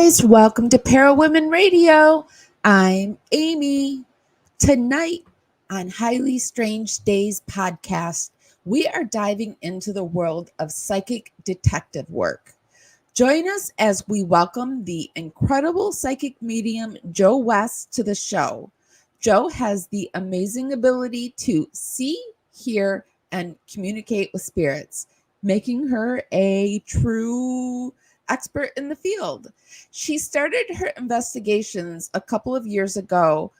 guys, welcome to Parawomenradio. I'm Amy. Tonight on Highly Strange Daze podcast, we are diving into the world of psychic detective work. Join us as we welcome the incredible psychic medium Joe West to the show. Joe has the amazing ability to see, hear, and communicate with spirits, making her a true expert in the field. She started her investigations a couple of years ago,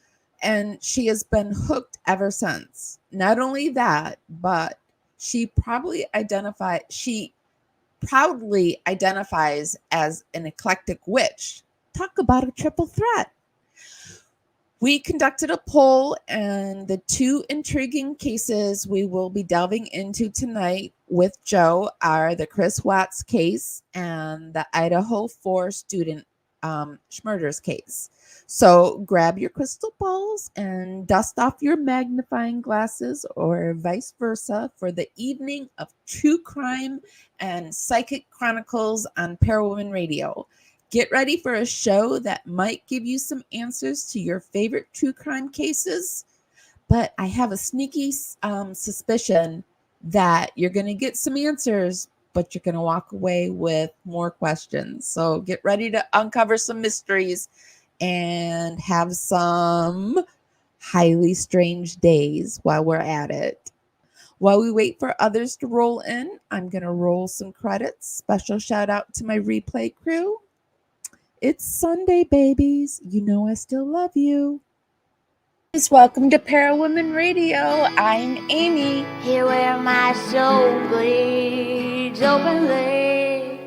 and she has been hooked ever since. Not only that, but she proudly identifies as an eclectic witch. Talk about a triple threat. We conducted a poll, and the two intriguing cases we will be delving into tonight with Joe are the Chris Watts case and the Idaho 4 student Schmurder's case. So grab your crystal balls and dust off your magnifying glasses, or vice versa, for the evening of true crime and psychic chronicles on Parawomenradio. Get ready for a show that might give you some answers to your favorite true crime cases, but I have a sneaky suspicion that you're going to get some answers, but you're going to walk away with more questions. So get ready to uncover some mysteries and have some highly strange days while we're at it. While we wait for others to roll in, I'm going to roll some credits. Special shout out to my replay crew. It's Sunday, babies. You know I still love you. Welcome to Parawomenradio. I'm Amy. Here where my soul bleeds openly,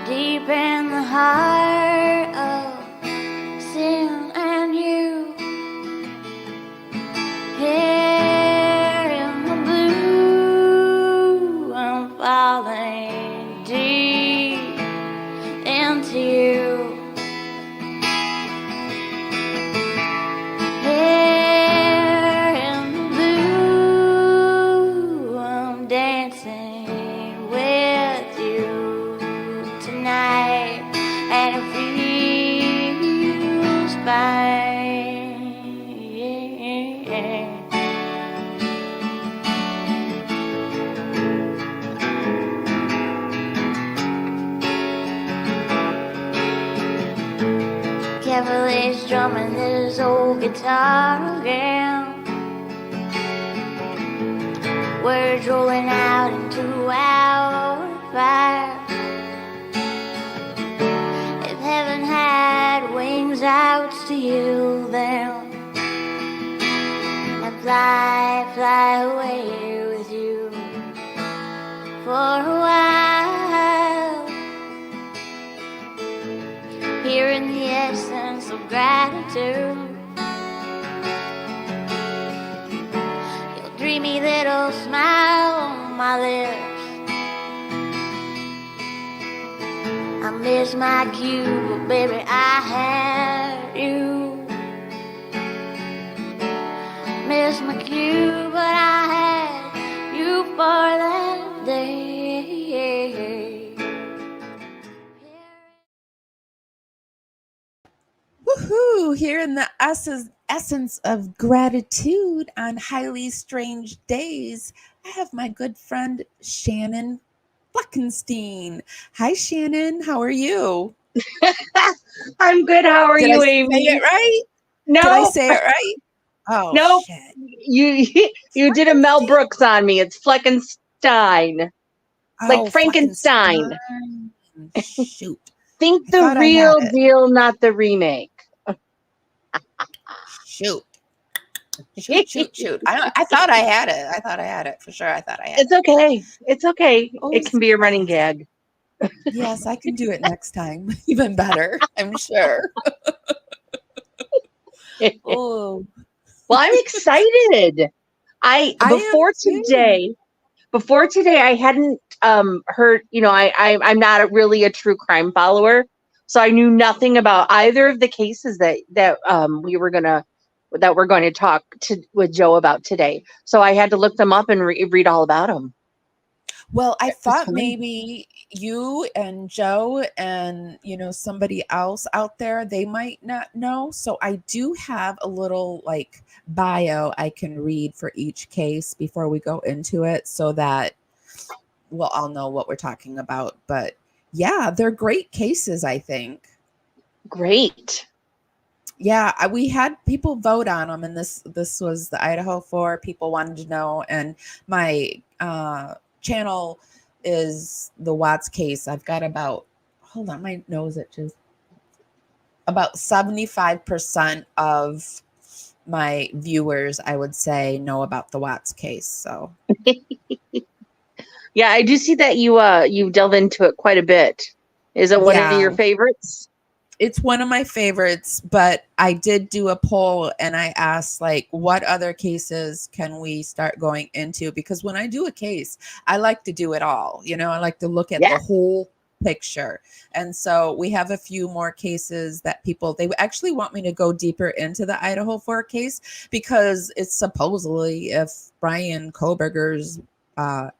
deep in the heart of sin and you. Here in the blue, I'm falling deep into you. Here in the blue, I'm dancing with you tonight, and it feels fine. Carefully strumming this old guitar again, words rolling out into our fire. If heaven had wings, I would steal them and fly away with you for a while. Here in the essence of gratitude, your dreamy little smile on my lips. I miss my cue, but baby, I had you. Miss my cue, but I had you for that day. Woohoo! Here in the essence of gratitude on Highly Strange Days, I have my good friend Shannon Fleckenstein. Hi, Shannon. How are you? I'm good. How are you, Amy? Did I say it right? No. Did I say it right? Oh, no. Shit. You did a Mel Brooks on me. It's Fleckenstein. Like Frankenstein. Shoot. Think the real deal, not the remake. Shoot. I thought I had it. For sure. I thought I had it. It's okay. It's okay. Oh, it can be a running gag. Yes, I can do it next time. Even better, I'm sure. Oh. Well, I'm excited. Before today, I hadn't heard, I'm not really a true crime follower. So I knew nothing about either of the cases that we're going to talk with Joe about today. So I had to look them up and read all about them. Well, I That's thought fine. maybe you and Joe and, somebody else out there, they might not know. So I do have a little like bio I can read for each case before we go into it so that we'll all know what we're talking about. But yeah, they're great cases, I think. Great. Yeah, we had people vote on them, and this was the Idaho 4. People wanted to know, and my channel is the Watts case. I've got about hold on, my nose itches. About 75% of my viewers, I would say, know about the Watts case. So Yeah, I do see that you delve into it quite a bit. Is it one of your yeah, favorites? it's one of my favorites, but I did do a poll and I asked like what other cases can we start going into, because when I do a case, I like to do it all. I like to look at Yeah. the whole picture. And so we have a few more cases that they actually want me to go deeper into the Idaho 4 case, because it's supposedly if Brian Koberger's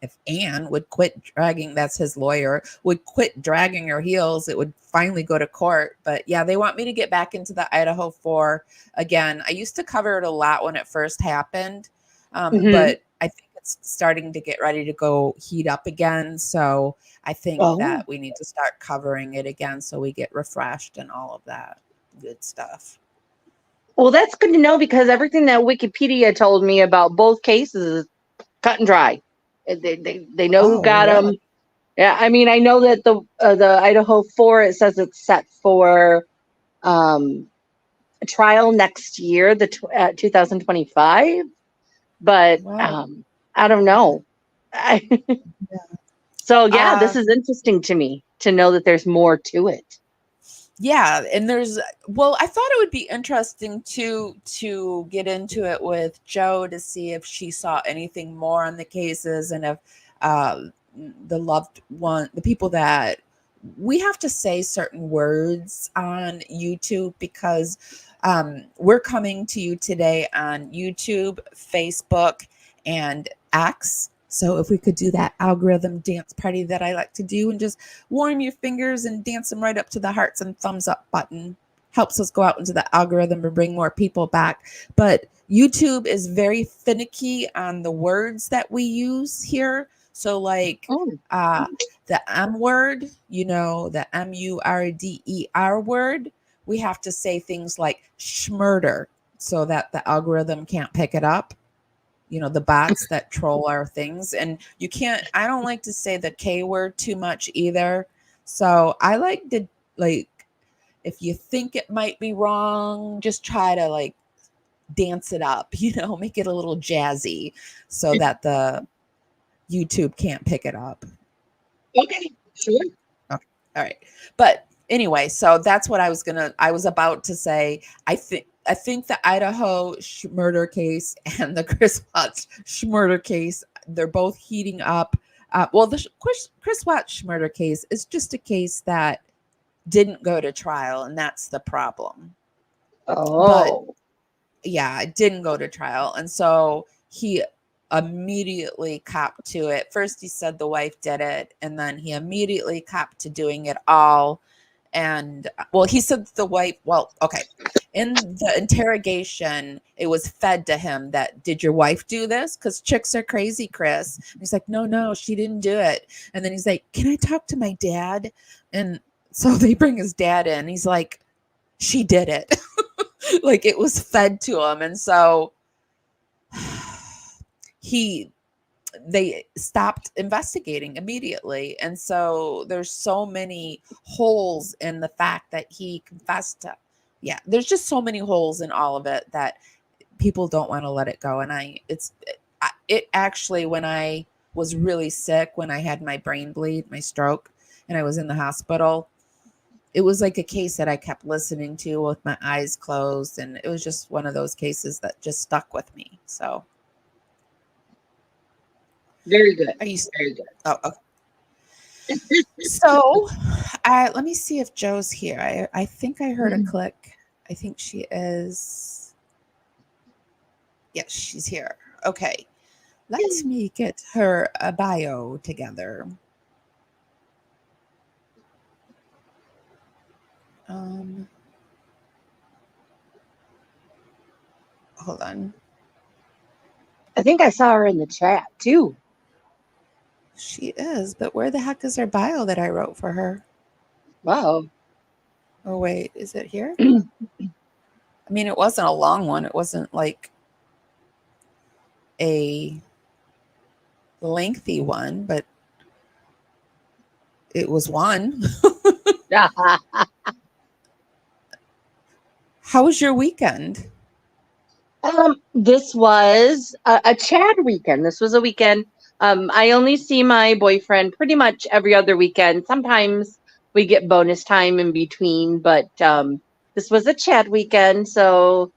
if Anne would quit dragging, that's his lawyer, would quit dragging her heels, it would finally go to court. But yeah, they want me to get back into the Idaho 4 again. I used to cover it a lot when it first happened, Mm-hmm. but I think it's starting to get ready to go heat up again. So I think Oh, that we need to start covering it again so we get refreshed and all of that good stuff. well, that's good to know because everything that Wikipedia told me about both cases is cut and dry. They know who Oh, got really? them. Yeah, I mean, I know that the Idaho 4, it says it's set for a trial next year, 2025. But Wow. I don't know. So yeah, this Uh, is interesting to me to know that there's more to it. yeah, and I thought it would be interesting to get into it with Joe to see if she saw anything more on the cases, and if uh, the people that we have to say certain words on YouTube, because we're coming to you today on YouTube, Facebook, and X. So if we could do that algorithm dance party that I like to do and just warm your fingers and dance them right up to the hearts and thumbs up button, helps us go out into the algorithm and bring more people back. But YouTube is very finicky on the words that we use here. So like Oh, the M word, the MURDER word, we have to say things like schmurder so that the algorithm can't pick it up. The bots that troll our things. And I don't like to say the K word too much either. So I like to, like, if you think it might be wrong, just try to like dance it up, make it a little jazzy so that the YouTube can't pick it up. okay, sure. Okay. All right. But anyway, so that's what I was about to say. I think the Idaho murder case and the Chris Watts murder case, they're both heating up. Well, the Chris Watts murder case is just a case that didn't go to trial, and that's the problem. But Oh, yeah, it didn't go to trial. And so he immediately copped to it. First, he said the wife did it, and then he immediately copped to doing it all. And well, he said the wife, well, okay. In the interrogation, it was fed to him that, did your wife do this? Because chicks are crazy, Chris. And he's like, no, she didn't do it. And then he's like, can I talk to my dad? And so they bring his dad in. He's like, she did it. Like it was fed to him. And so they stopped investigating immediately. And so there's so many holes in the fact that he confessed to. Yeah, there's just so many holes in all of it that people don't want to let it go. And it actually, when I was really sick, when I had my brain bleed, my stroke, and I was in the hospital, it was like a case that I kept listening to with my eyes closed. And it was just one of those cases that just stuck with me. So very good. are you, Very good. oh, okay. So let me see if Joe's here. I think I heard a click. I think she is. Yes, she's here. Okay. Let me get her a bio together. Hold on. I think I saw her in the chat too. She is, but where the heck is her bio that I wrote for her? Wow. Oh, wait, is it here? I mean, it wasn't a long one. It wasn't like a lengthy one, but it was one. How was your weekend? This was a Chad weekend. This was a weekend. I only see my boyfriend pretty much every other weekend. Sometimes we get bonus time in between, but this was a Chad weekend. So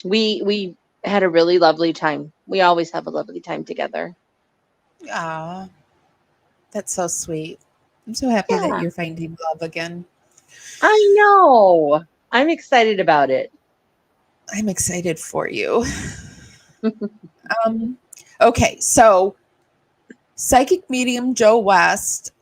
we had a really lovely time. We always have a lovely time together. Ah, that's so sweet. I'm so happy that you're finding love again. I know. I'm excited about it. I'm excited for you. Okay, so psychic medium Jo West,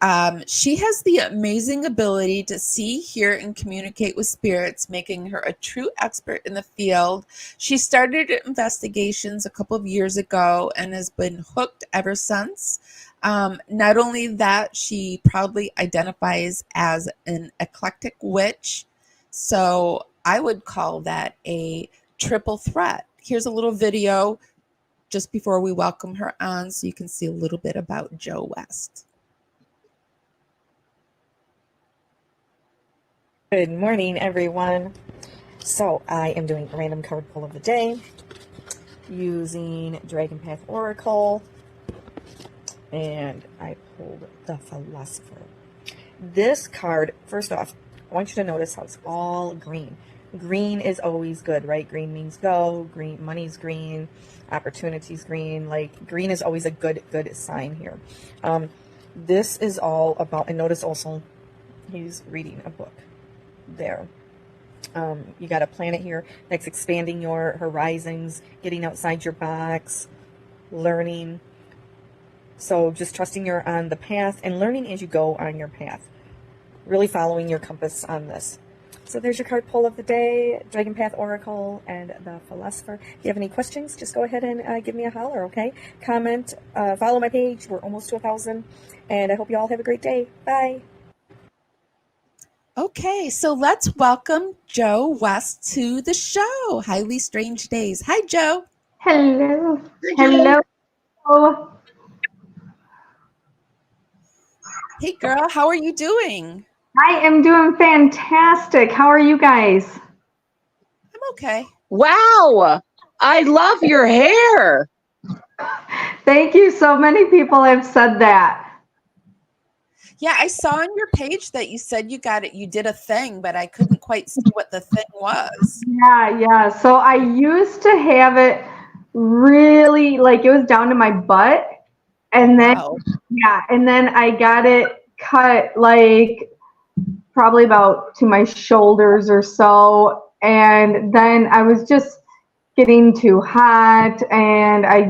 she has the amazing ability to see, hear, and communicate with spirits, making her a true expert in the field. She started investigations a couple of years ago and has been hooked ever since. Not only that, she proudly identifies as an eclectic witch. So I would call that a triple threat. Here's a little video just before we welcome her on so you can see a little bit about Jo West. Good morning, everyone. So I am doing a random card pull of the day using Dragon Path Oracle, and I pulled the Philosopher. This card, first off, I want you to notice how it's all green. Green is always good, right? Green means go, green, money's green, opportunity's green. Like, green is always a good sign here. This is all about, and notice also he's reading a book there. You got a planet here that's expanding your horizons, getting outside your box, learning. So just trusting you're on the path and learning as you go on your path. Really following your compass on this. So there's your card pull of the day, Dragon Path Oracle and the Philosopher. If you have any questions, just go ahead and give me a holler, okay? Comment, follow my page. We're almost to 1,000. And I hope you all have a great day. Bye. Okay, so let's welcome Jo West to the show, Highly Strange Daze. Hi, Jo. Hello. Hello. Hey, girl, how are you doing? I am doing fantastic. How are you guys? I'm okay. Wow. I love your hair. Thank you. So many people have said that. Yeah, I saw on your page that you said you got it. You did a thing, but I couldn't quite see what the thing was. Yeah. So I used to have it really, like, it was down to my butt. And then, Wow. yeah, and then I got it cut like probably about to my shoulders or so. And then I was just getting too hot and I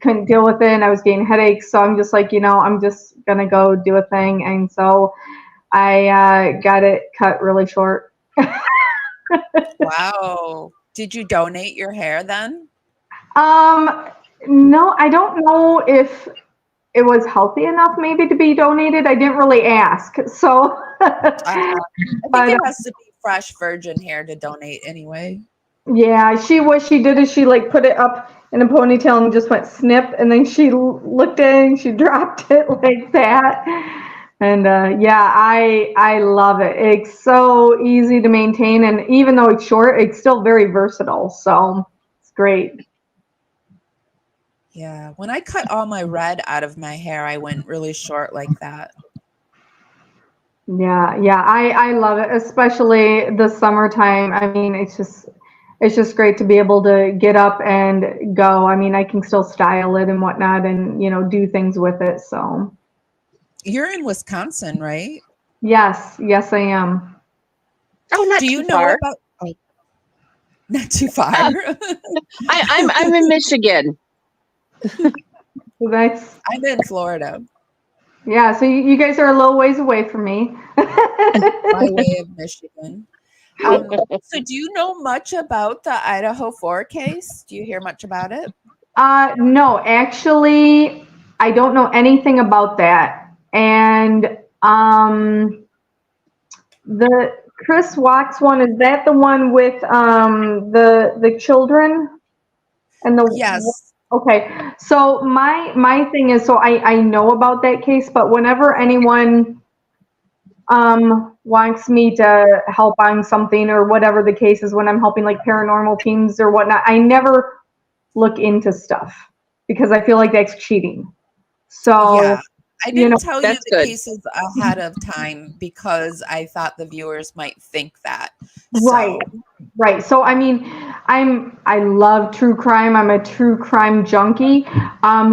couldn't deal with it and I was getting headaches. So I'm just like, I'm just going to go do a thing. And so I got it cut really short. Wow. Did you donate your hair then? No, I don't know if it was healthy enough maybe to be donated. I didn't really ask. So I think it has to be fresh virgin hair to donate anyway. Yeah, what she did is she like put it up in a ponytail and just went snip, and then she looked at it and she dropped it like that. And yeah, I love it. It's so easy to maintain, and even though it's short, it's still very versatile. So it's great. Yeah, when I cut all my red out of my hair, I went really short like that. Yeah, I love it, especially the summertime. I mean, it's just great to be able to get up and go. I mean, I can still style it and whatnot and, do things with it. So you're in Wisconsin, right? Yes, I am. Oh, not Do you too know far. about Not too far. I'm in Michigan. So that's, I'm in Florida, yeah, so you guys are a little ways away from me. by way of Michigan. So do you know much about the Idaho 4 case? Do you hear much about it? No, actually, I don't know anything about that. And the Chris Watts one, is that the one with the children and the Yes. Okay. So my thing is, so I know about that case, but whenever anyone wants me to help on something or whatever the case is, when I'm helping like paranormal teams or whatnot, I never look into stuff because I feel like that's cheating. So, Yeah. I you know, didn't tell you That's the good. cases ahead of time because I thought the viewers might think that. right, So, right. So I mean, I love true crime. I'm a true crime junkie.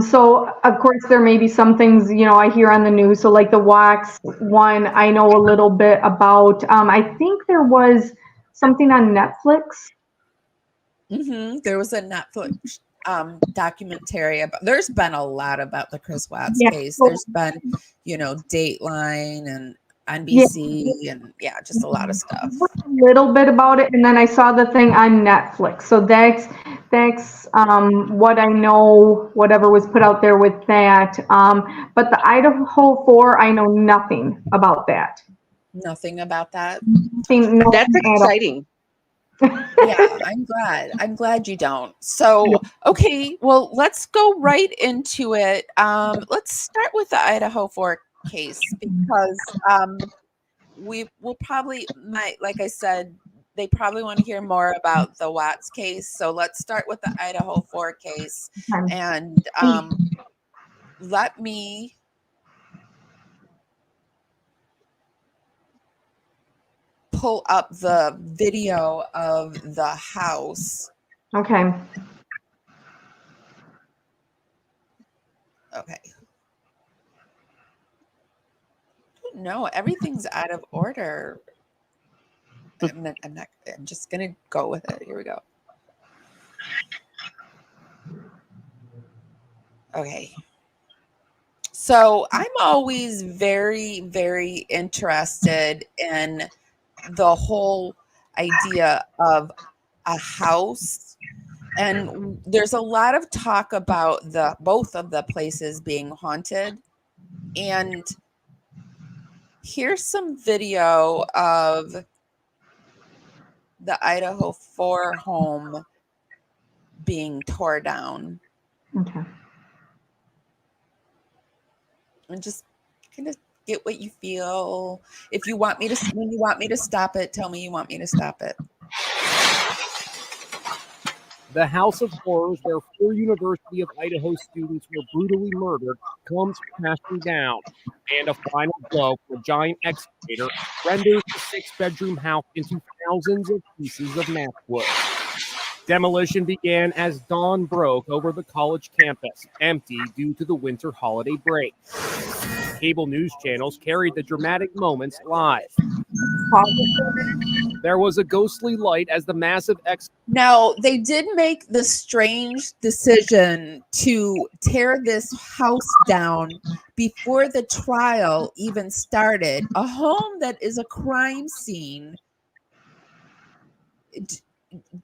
So of course there may be some things, you know, I hear on the news. So like the Wax one, I know a little bit about. I think there was something on Netflix. there was a Netflix documentary about. There's been a lot about the Chris Watts Yeah. case. So, There's been, Dateline and yeah. NBC and just a lot of stuff. A little bit about it, and then I saw the thing on Netflix. So that's what I know. Whatever was put out there with that. But the Idaho 4, I know nothing about that. Nothing about that. Nothing That's at all. exciting. Yeah, I'm glad. I'm glad you don't. So, okay, well, let's go right into it. Let's start with the Idaho 4 case because we will probably like I said, they probably want to hear more about the Watts case. So let's start with the Idaho 4 case Okay. and let me pull up the video of the house. Okay. Okay. No, everything's out of order. I'm just gonna go with it. Here we go. Okay. So I'm always very, very interested in the whole idea of a house. And there's a lot of talk about both of the places being haunted. And here's some video of the Idaho 4 home being tore down. Okay. And just kind of get what you feel. If you want me to, when you want me to stop it, tell me you want me to stop it. The House of Horrors, where 4 University of Idaho students were brutally murdered, comes crashing down, and a final blow from a giant excavator renders the 6-bedroom house into thousands of pieces of matchwood. Demolition began as dawn broke over the college campus, empty due to the winter holiday break. Cable news channels carried the dramatic moments live. There was a ghostly light as the massive Now, they did make the strange decision to tear this house down before the trial even started. A home that is a crime scene.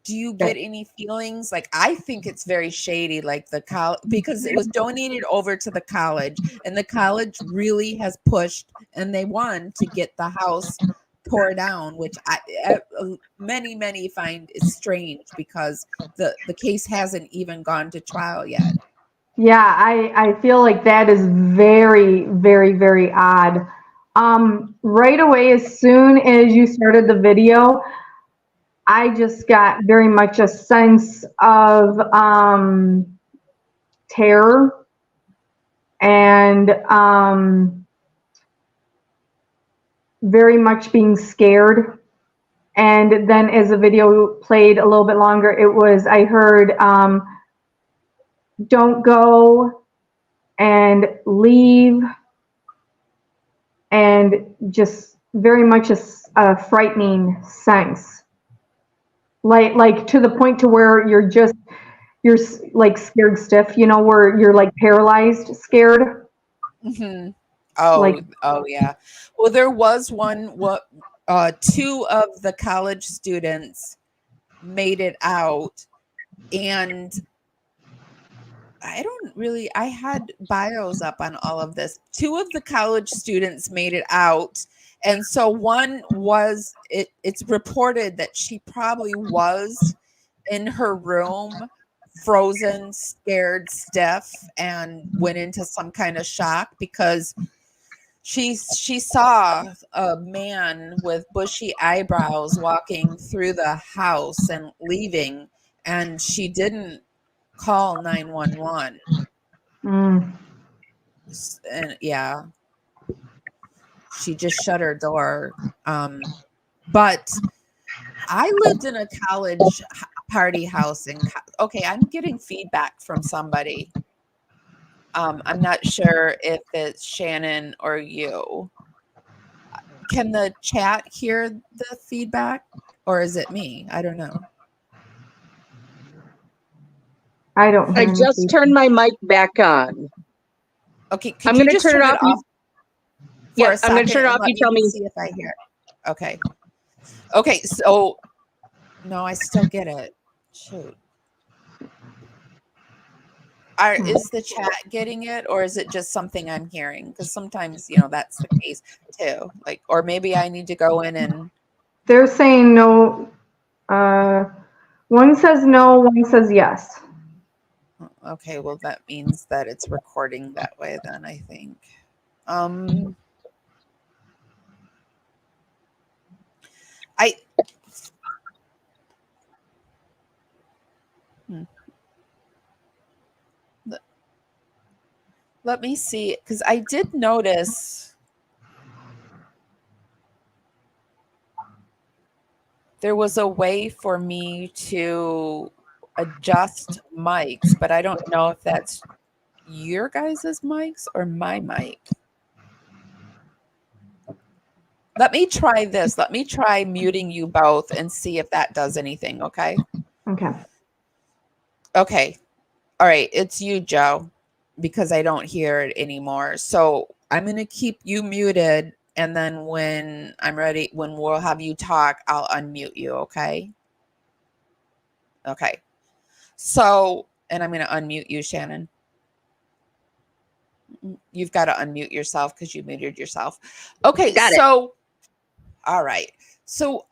Do you get any feelings? Like, I think it's very shady, like the college, because it was donated over to the college, and the college really has pushed, and they won to get the house tore down, which many find is strange because the case hasn't even gone to trial yet. Yeah, I feel like that is very, very, very odd. Right away, as soon as you started the video, I just got very much a sense of terror and very much being scared. And then as the video played a little bit longer, I heard, don't go and leave, and just very much a frightening sense. Like to the point to where you're like scared stiff, where you're like paralyzed, scared. Hmm. Oh, Like, oh yeah. Well, there was one. Two of the college students made it out, and I had bios up on all of this. Two of the college students made it out. And so one was, it's reported that she probably was in her room, frozen, scared, stiff, and went into some kind of shock because she saw a man with bushy eyebrows walking through the house and leaving, and she didn't call 911. mm, And yeah, she just shut her door. But I lived in a college party house okay, I'm getting feedback from somebody. I'm not sure if it's Shannon or you. Can the chat hear the feedback, or is it me? I don't know. I don't I hear just anything. turned my mic back on. Okay, I'm you going to just turn it off. for Yeah, a I'm second going to turn it and off. let You tell me. see if I hear it. Okay. Okay, so no, I still get it. Shoot. Is the chat getting it, or is it just something I'm hearing? Because sometimes, that's the case too. Like, or maybe I need to go in and. They're saying no. One says no, one says yes. Okay, well, that means that it's recording that way then, I think. Let me see, because I did notice there was a way for me to adjust mics, but I don't know if that's your guys' mics or my mic. Let me try this. Let me try muting you both and see if that does anything, okay? Okay. Okay. All right. It's you, Joe, because I don't hear it anymore. So I'm going to keep you muted. And then when I'm ready, when we'll have you talk, I'll unmute you, okay? Okay. So, and I'm going to unmute you, Shannon. You've got to unmute yourself because you muted yourself. Okay. Got it. All right. So,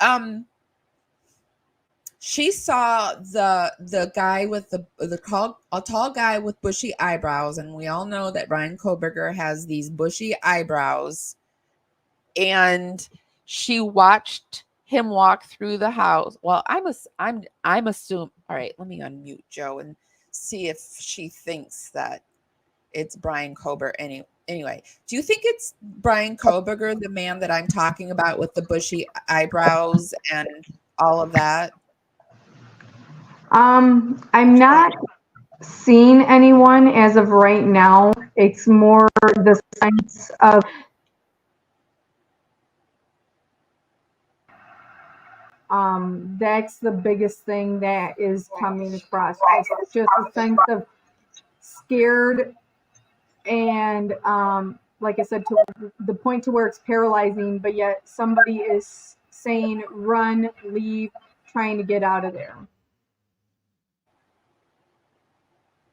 she saw the guy with a tall guy with bushy eyebrows, and we all know that Brian Koberger has these bushy eyebrows. And she watched him walk through the house. Well, I'm assuming. All right, let me unmute Joe and see if she thinks that it's Brian Koberger. Anyway, do you think it's Brian Koberger, the man that I'm talking about with the bushy eyebrows and all of that? I'm not seeing anyone as of right now. It's more the sense of that's the biggest thing that is coming across. It's just a sense of scared and like I said, to the point to where it's paralyzing, but yet somebody is saying run, leave, trying to get out of there.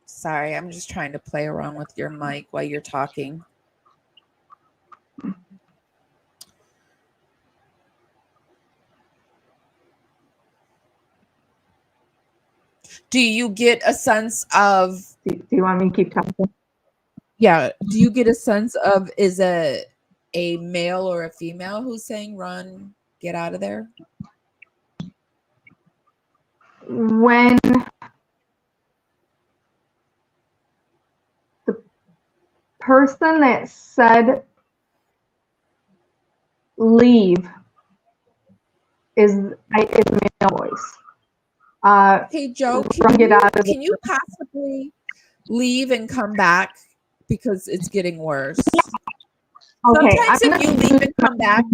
Sorry, I'm just trying to play around with your mic while you're talking. Do you get a sense of... Do you want me to keep talking? Yeah. Do you get a sense of, is it a male or a female who's saying run, get out of there? When the person that said leave is a male voice. Hey, Joe, can you possibly leave and come back? Because it's getting worse. Okay, Sometimes if you leave and come back,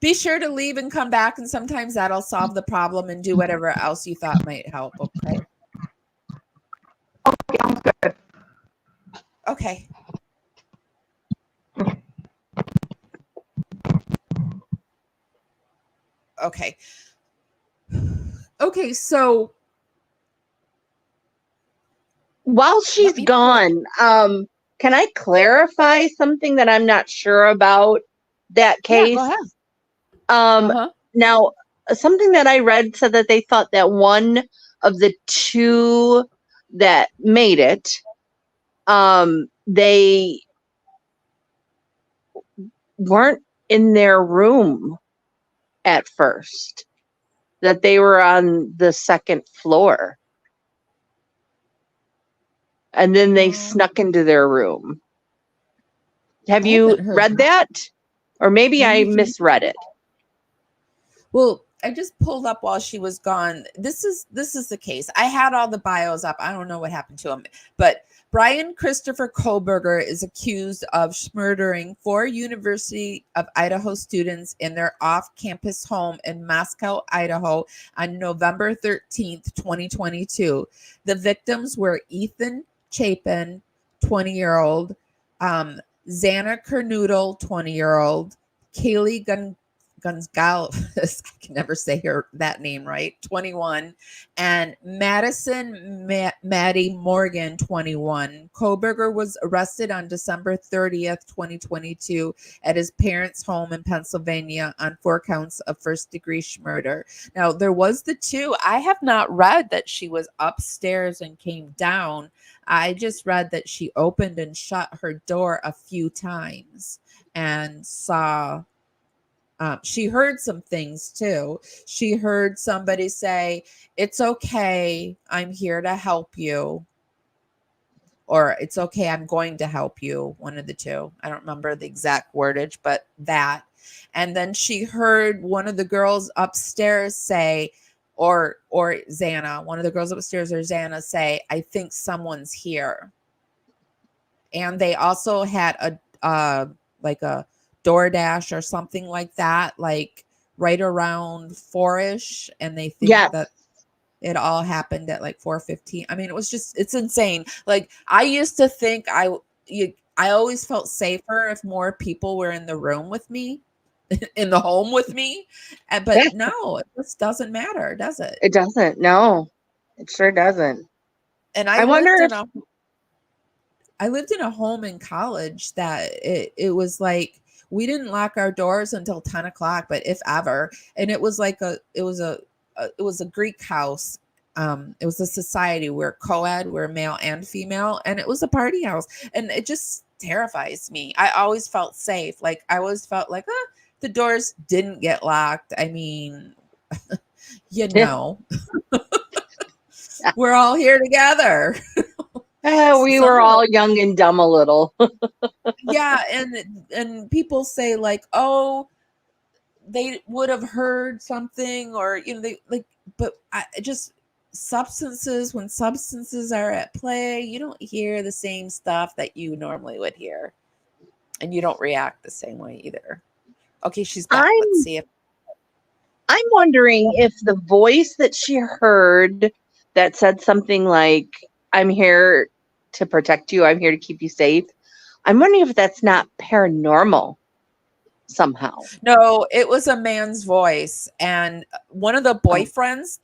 be sure to leave and come back, and sometimes that'll solve the problem and do whatever else you thought might help. Okay. Sounds good. Okay. Okay. Okay, so while she's gone, can I clarify something that I'm not sure about that case? Yeah, go ahead. Now, something that I read said that they thought that one of the two that made it, they weren't in their room at first, that they were on the second floor. And then they snuck into their room. Have you read that? Or maybe I misread it. Well, I just pulled up while she was gone. This is the case. I had all the bios up. I don't know what happened to him. But Brian Christopher Kohlberger is accused of murdering 4 University of Idaho students in their off-campus home in Moscow, Idaho on November 13th, 2022. The victims were Ethan Chapin, 20-year-old, Xana Kernoodle, 20-year-old, Kaylee Gonzalez, I can never say that name right, 21, and Madison Maddie Morgan, 21. Kohlberger was arrested on December 30th, 2022 at his parents' home in Pennsylvania on 4 counts of first-degree murder. Now, there was the 2. I have not read that she was upstairs and came down. I just read that she opened and shut her door a few times and saw... she heard some things too. She heard somebody say, "It's okay, I'm here to help you." Or, "It's okay, I'm going to help you." One of the two. I don't remember the exact wordage, but that. And then she heard one of the girls upstairs say, or Xana, one of the girls upstairs or Xana say, "I think someone's here." And they also had a DoorDash or something like that, like right around 4-ish, and they think that it all happened at like 4:15. I mean, it's insane. Like, I used to think I always felt safer if more people were in the room with me, in the home with me, but no, it just doesn't matter, does it? It doesn't. No, it sure doesn't. And I lived in a home in college that it was like, we didn't lock our doors until 10 o'clock, but if ever. And it was like it was a Greek house. It was a society where co-ed, where male and female, and it was a party house. And it just terrifies me. I always felt safe. Like, I always felt like, the doors didn't get locked. I mean, we're all here together. We were all young and dumb a little. Yeah, and people say like, "Oh, they would have heard something," or but substances, when substances are at play, you don't hear the same stuff that you normally would hear, and you don't react the same way either. Okay, she's back. Let's see if I'm wondering if the voice that she heard that said something like, "I'm here to protect you, I'm here to keep you safe," I'm wondering if that's not paranormal somehow. No, it was a man's voice, and one of the boyfriends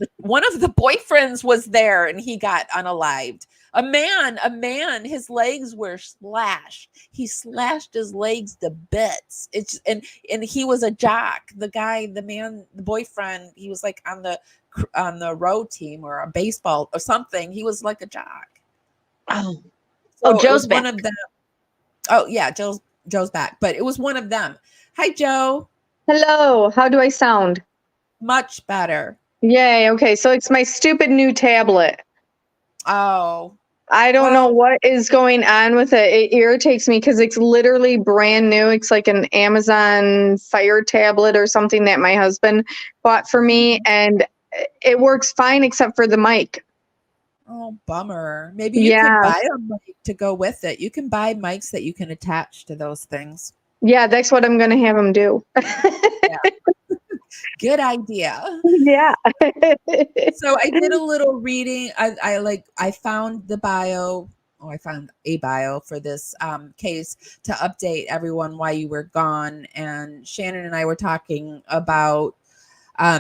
was there, and he got unalived. A man, his legs were slashed. He slashed his legs to bits. And he was a jock. The boyfriend, he was like on the road team or a baseball or something. He was like a jock. Joe's back. One of them. Oh yeah, Joe's back. But it was one of them. Hi, Joe. Hello. How do I sound? Much better. Yay. Okay. So it's my stupid new tablet. Oh. I don't know what is going on with it. It irritates me because it's literally brand new. It's like an Amazon Fire tablet or something that my husband bought for me. And it works fine except for the mic. Oh, bummer. Maybe you could buy a mic to go with it. You can buy mics that you can attach to those things. Yeah, that's what I'm going to have him do. Yeah. Good idea. Yeah. So I did a little reading. I found the bio. Oh, I found a bio for this case to update everyone why you were gone. And Shannon and I were talking about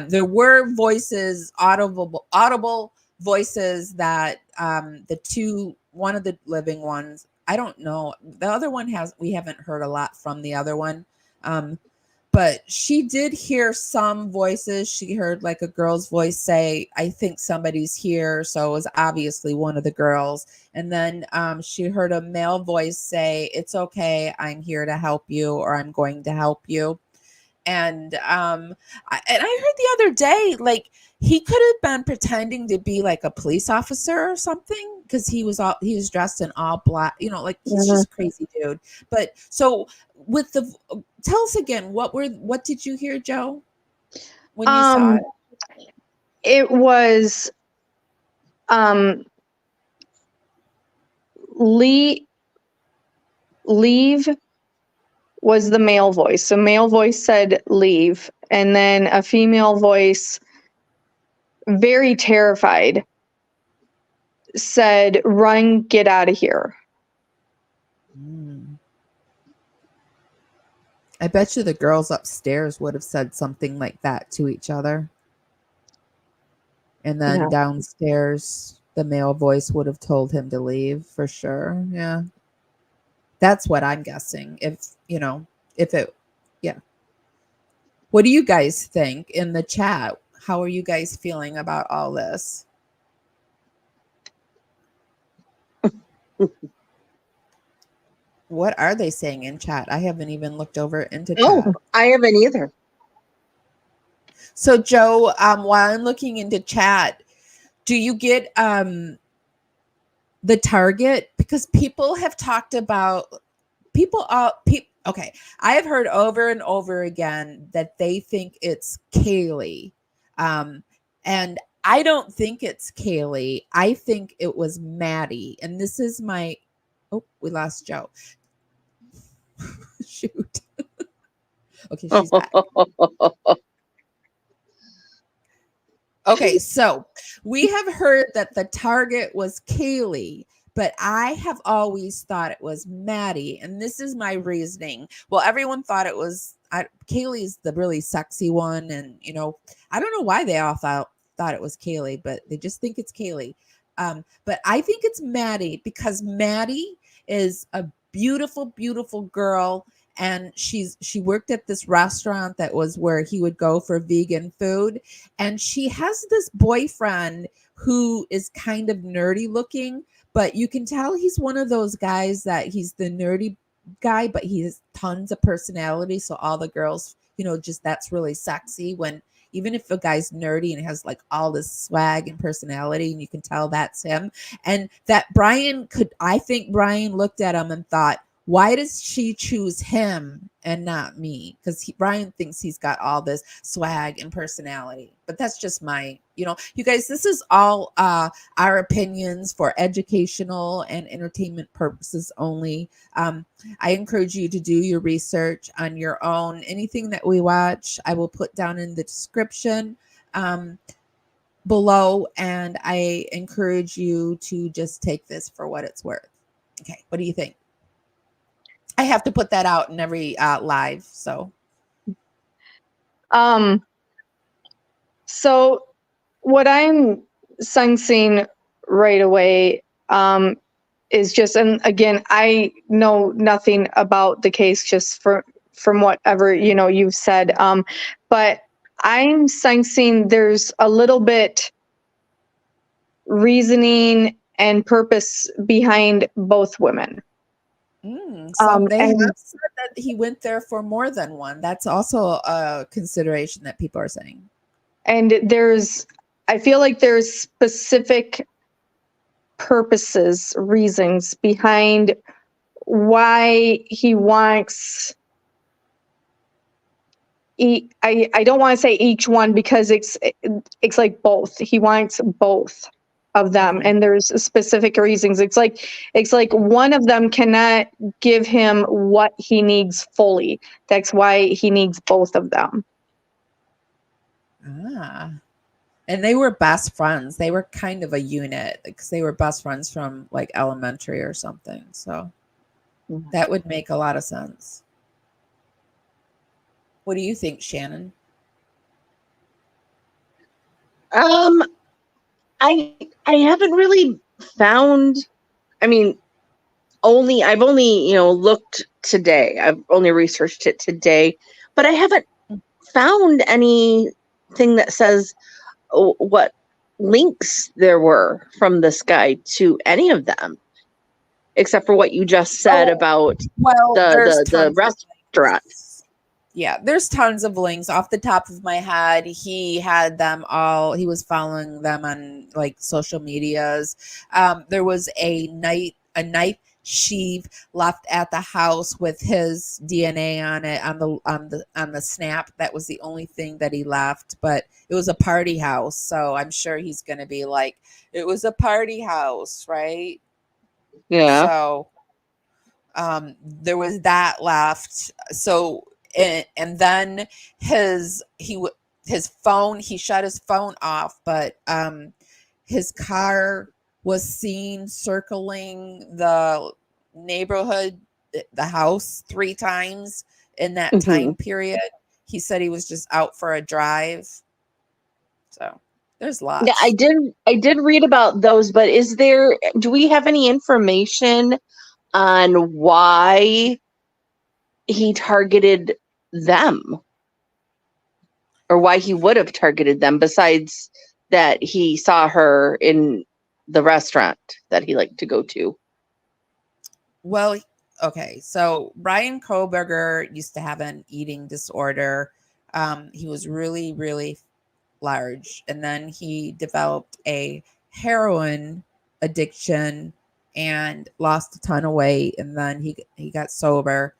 there were voices, audible voices that one of the living ones. I don't know. The other one we haven't heard a lot from the other one. But she did hear some voices. She heard like a girl's voice say, I think somebody's here. So it was obviously one of the girls. And then she heard a male voice say, it's okay. I'm here to help you, or I'm going to help you. And I heard the other day, like he could have been pretending to be like a police officer or something, because he was dressed in all black, like he's just crazy dude. But so tell us again, what did you hear, Joe, when you saw it? It was leave was the male voice. So male voice said leave, and then a female voice, very terrified, said run, get out of here. I bet you the girls upstairs would have said something like that to each other. And then downstairs, the male voice would have told him to leave for sure. Yeah. That's what I'm guessing. What do you guys think in the chat? How are you guys feeling about all this? What are they saying in chat? I haven't even looked over into chat. Oh, I haven't either. So Joe, while I'm looking into chat, do you get the target? Because people have talked about okay, I have heard over and over again that they think it's Kaylee. And I don't think it's Kaylee. I think it was Maddie. And this is we lost Joe. Shoot. Okay, she's back. Okay, so we have heard that the target was Kaylee, but I have always thought it was Maddie, and this is my reasoning. Well, everyone thought it was Kaylee's the really sexy one, and I don't know why they all thought it was Kaylee, but they just think it's Kaylee. But I think it's Maddie, because Maddie is a beautiful, beautiful girl. And she worked at this restaurant that was where he would go for vegan food. And she has this boyfriend who is kind of nerdy looking, but you can tell he's one of those guys that he's the nerdy guy, but he has tons of personality. So all the girls, just that's really sexy when, even if a guy's nerdy and has like all this swag and personality, and you can tell that's him. And that I think Brian looked at him and thought, why does she choose him and not me? Because Brian thinks he's got all this swag and personality. But that's just my, you guys, this is all our opinions for educational and entertainment purposes only. I encourage you to do your research on your own. Anything that we watch, I will put down in the description below. And I encourage you to just take this for what it's worth. Okay, what do you think? I have to put that out in every live. So what I'm sensing right away is just, and again, I know nothing about the case, just from whatever you've said, but I'm sensing there's a little bit reasoning and purpose behind both women. So they have said that he went there for more than one. That's also a consideration that people are saying. And I feel like there's specific purposes, reasons behind why he wants. I don't want to say each one, because it's like both. He wants both of them, and there's specific reasons. It's like one of them cannot give him what he needs fully. That's why he needs both of them. Ah. And they were best friends. They were kind of a unit because they were best friends from like elementary or something. So that would make a lot of sense. What do you think, Shannon? I haven't really found. I mean, I've only looked today. I've only researched it today, but I haven't found anything that says what links there were from this guy to any of them, except for what you just said about the restaurant. Yeah, there's tons of links off the top of my head. He had them all. He was following them on like social medias. There was a knife sheath left at the house with his DNA on it on the snap. That was the only thing that he left, but it was a party house, so I'm sure he's going to be like, it was a party house, right? Yeah. So there was that left. So and then his phone, he shut his phone off, but his car was seen circling the neighborhood, the house 3 times in that time period. He said he was just out for a drive. So there's lots. Yeah, I did read about those, but do we have any information on why he targeted them, or why he would have targeted them, besides that he saw her in the restaurant that he liked to go to? Well, okay, so Brian Koberger used to have an eating disorder. He was really, really large, and then he developed a heroin addiction and lost a ton of weight, and then he got sober.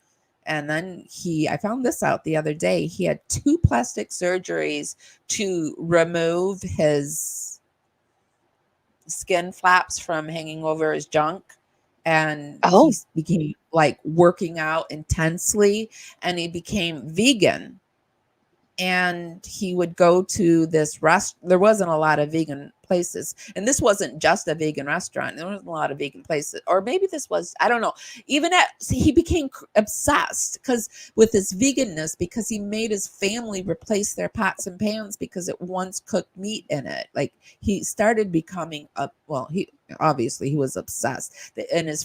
And then I found this out the other day. He had 2 plastic surgeries to remove his skin flaps from hanging over his junk. And he became like working out intensely, and he became vegan. And he would go to this there wasn't a lot of vegan places, and this wasn't just a vegan restaurant. There wasn't a lot of vegan places, or maybe this was, I don't know. He became obsessed with his veganness, because he made his family replace their pots and pans because it once cooked meat in it. Like, he started becoming he was obsessed. And his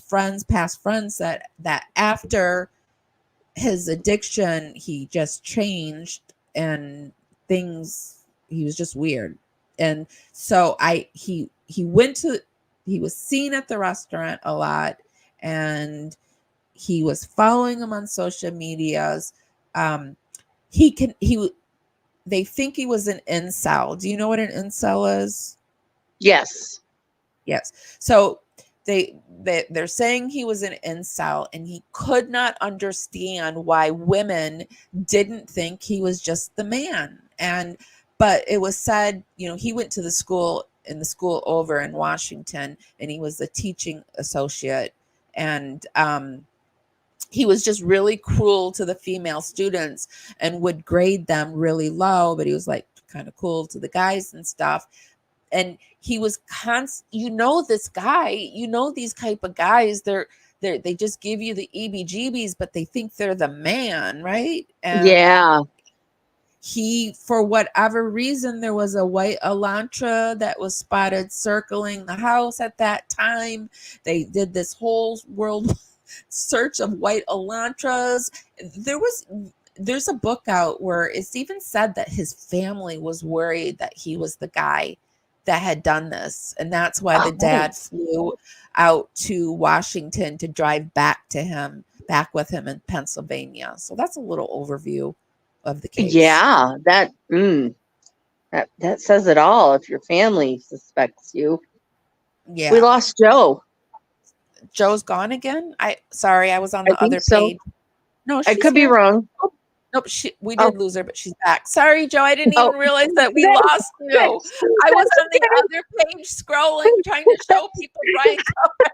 past friends said that after his addiction, he just changed, and he was just weird. And so he was seen at the restaurant a lot, and he was following him on social medias. They think he was an incel. Do you know what an incel is? Yes. So they're saying he was an incel, and he could not understand why women didn't think he was just the man. But it was said, he went to the school over in Washington, and he was a teaching associate, and he was just really cruel to the female students and would grade them really low, but he was like kind of cool to the guys and stuff. And he was this guy, these type of guys, they just give you the EBGBs, but they think they're the man, right? And yeah. For whatever reason, there was a white Elantra that was spotted circling the house at that time. They did this whole world search of white Elantras. There's a book out where it's even said that his family was worried that he was the guy that had done this, and that's why the dad flew out to Washington to drive back with him in Pennsylvania. So that's a little overview of the case. Yeah, that says it all. If your family suspects you. Yeah, we lost Joe. Joe's gone again. I was on the other page. No, I could be wrong. Nope, we did lose her, but she's back. Sorry, Joe. I didn't even realize that we lost you. I was on the other page scrolling, trying to show people Brian Cover.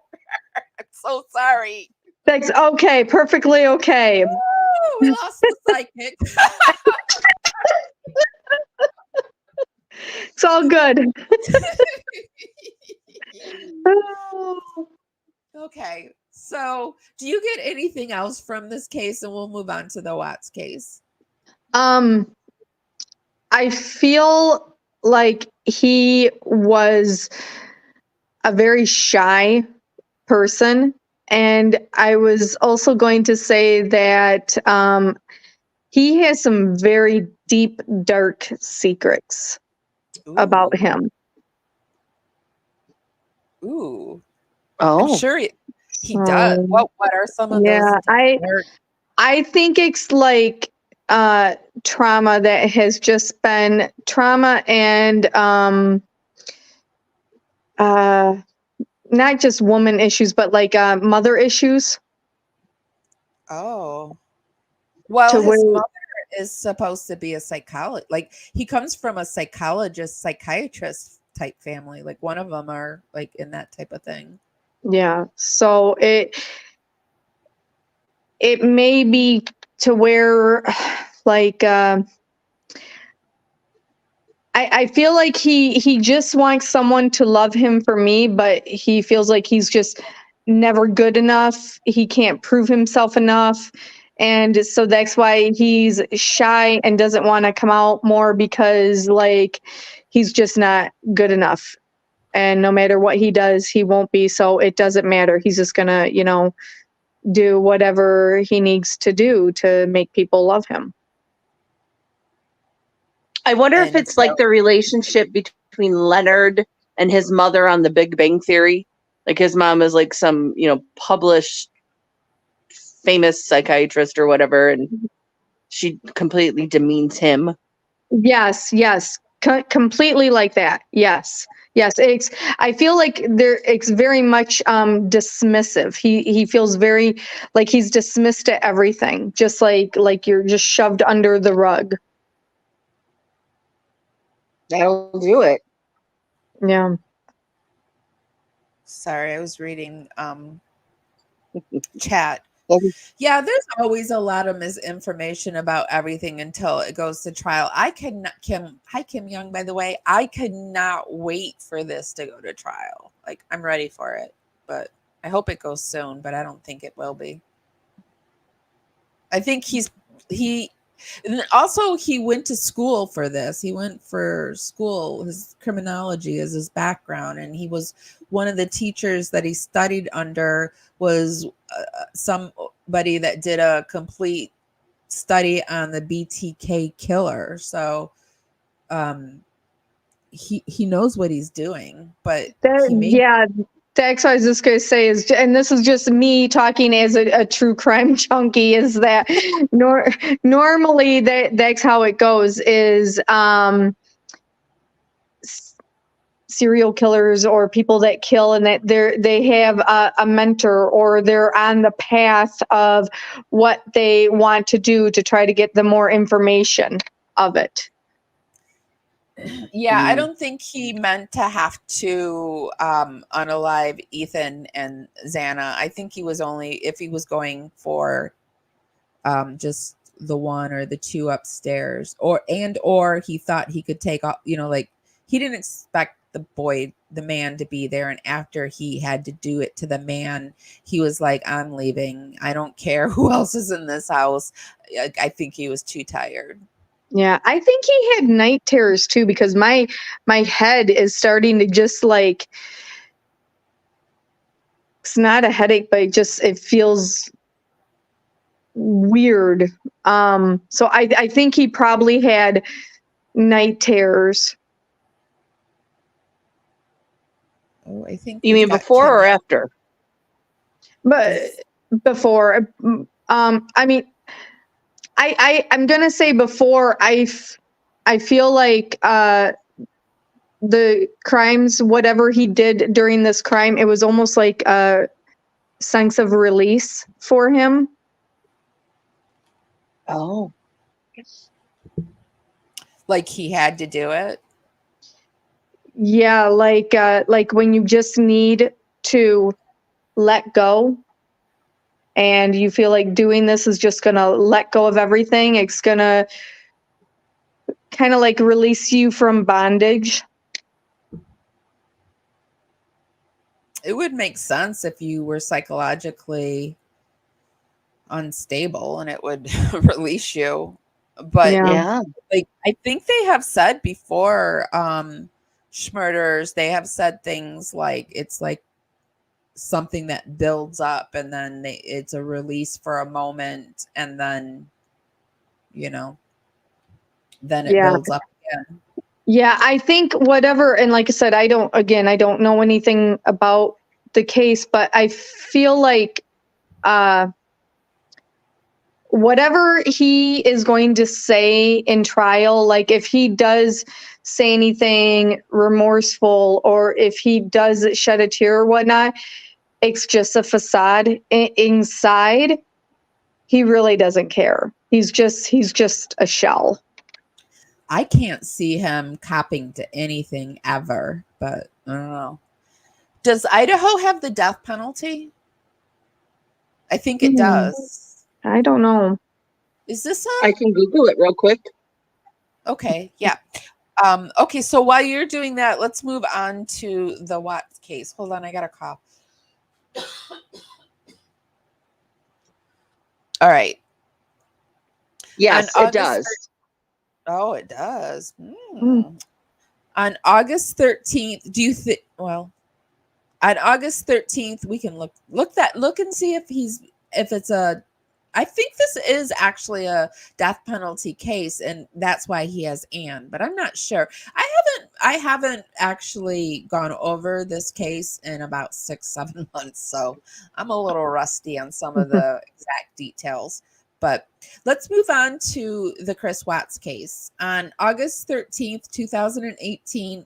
I'm so sorry. Thanks. Okay, perfectly okay. Woo, we lost the psychic. It's all good. Okay. So, do you get anything else from this case? And we'll move on to the Watts case. I feel like he was a very shy person. And I was also going to say that he has some very deep, dark secrets about him. Ooh. Oh. I'm sure he does. What are some of those? I think it's like trauma that has just been trauma and not just woman issues, but like mother issues. Oh. Well, his mother is supposed to be a psychologist. Like, he comes from a psychologist, psychiatrist type family. Like, one of them are like in that type of thing. Yeah. So it may be to where like I feel like he just wants someone to love him for me, but he feels like he's just never good enough. He can't prove himself enough. And so that's why he's shy and doesn't want to come out more, because like he's just not good enough. And no matter what he does, he won't be. So it doesn't matter. He's just going to, do whatever he needs to do to make people love him. I wonder if it's like the relationship between Leonard and his mother on The Big Bang Theory. Like his mom is like some, published famous psychiatrist or whatever, and she completely demeans him. Yes. Completely like that. Yes. I feel like it's very much dismissive. He feels very like he's dismissed to everything, just like you're just shoved under the rug. That'll do it. Yeah. Sorry, I was reading chat. Yeah, there's always a lot of misinformation about everything until it goes to trial. Hi, Kim Young, by the way. I could not wait for this to go to trial. Like, I'm ready for it, but I hope it goes soon, but I don't think it will be. I think also he went to school for this. He went for school. His criminology is his background, and he was one of the teachers that he studied under was somebody that did a complete study on the BTK killer. So he knows what he's doing, but that's what I was just going to say is, and this is just me talking as a true crime junkie, is that normally that's how it goes is serial killers or people that kill, and that they have a mentor, or they're on the path of what they want to do to try to get the more information of it. Yeah, I don't think he meant to have to unalive Ethan and Xana. I think he was only, if he was going for just the one or the two upstairs, or he thought he could take off, like he didn't expect the man to be there. And after he had to do it to the man, he was like, I'm leaving. I don't care who else is in this house. I think he was too tired. Yeah, I think he had night terrors too, because my head is starting to just like, it's not a headache, but it feels weird. So I think he probably had night terrors. Oh, I think you mean before or after? But before, I mean, I'm gonna say before. I feel like the crimes, whatever he did during this crime, it was almost like a sense of release for him. Oh, like he had to do it. Yeah, like when you just need to let go, and you feel like doing this is just gonna let go of everything. It's gonna kind of like release you from bondage. it would make sense if you were psychologically unstable and it would release you. But Yeah. Yeah. like I think they have said before, Schmurders, they have said things like it's like something that builds up and then it's a release for a moment and then then it Yeah. builds up again. Yeah, I think whatever, and like I said, I don't know anything about the case, but I feel like whatever he is going to say in trial, like if he does say anything remorseful or if he does shed a tear or whatnot, it's just a facade. Inside, he really doesn't care. He's just a shell. I can't see him copping to anything ever, but I don't know. Does Idaho have the death penalty? I think it does. I don't know. Is this I can Google it real quick. okay? Yeah. Okay, so while you're doing that, let's move on to the Watts case. Hold on, I got a cough. All right. Yes, On it does. Oh, it does. On August 13th, do you think? Well, on August 13th, we can look and see if it's a. I think this is actually a death penalty case, and that's why he has Anne. But I'm not sure. I haven't actually gone over this case in about 6-7 months, so I'm a little rusty on some of the exact details. But let's move on to the Chris Watts case. On August 13th, 2018,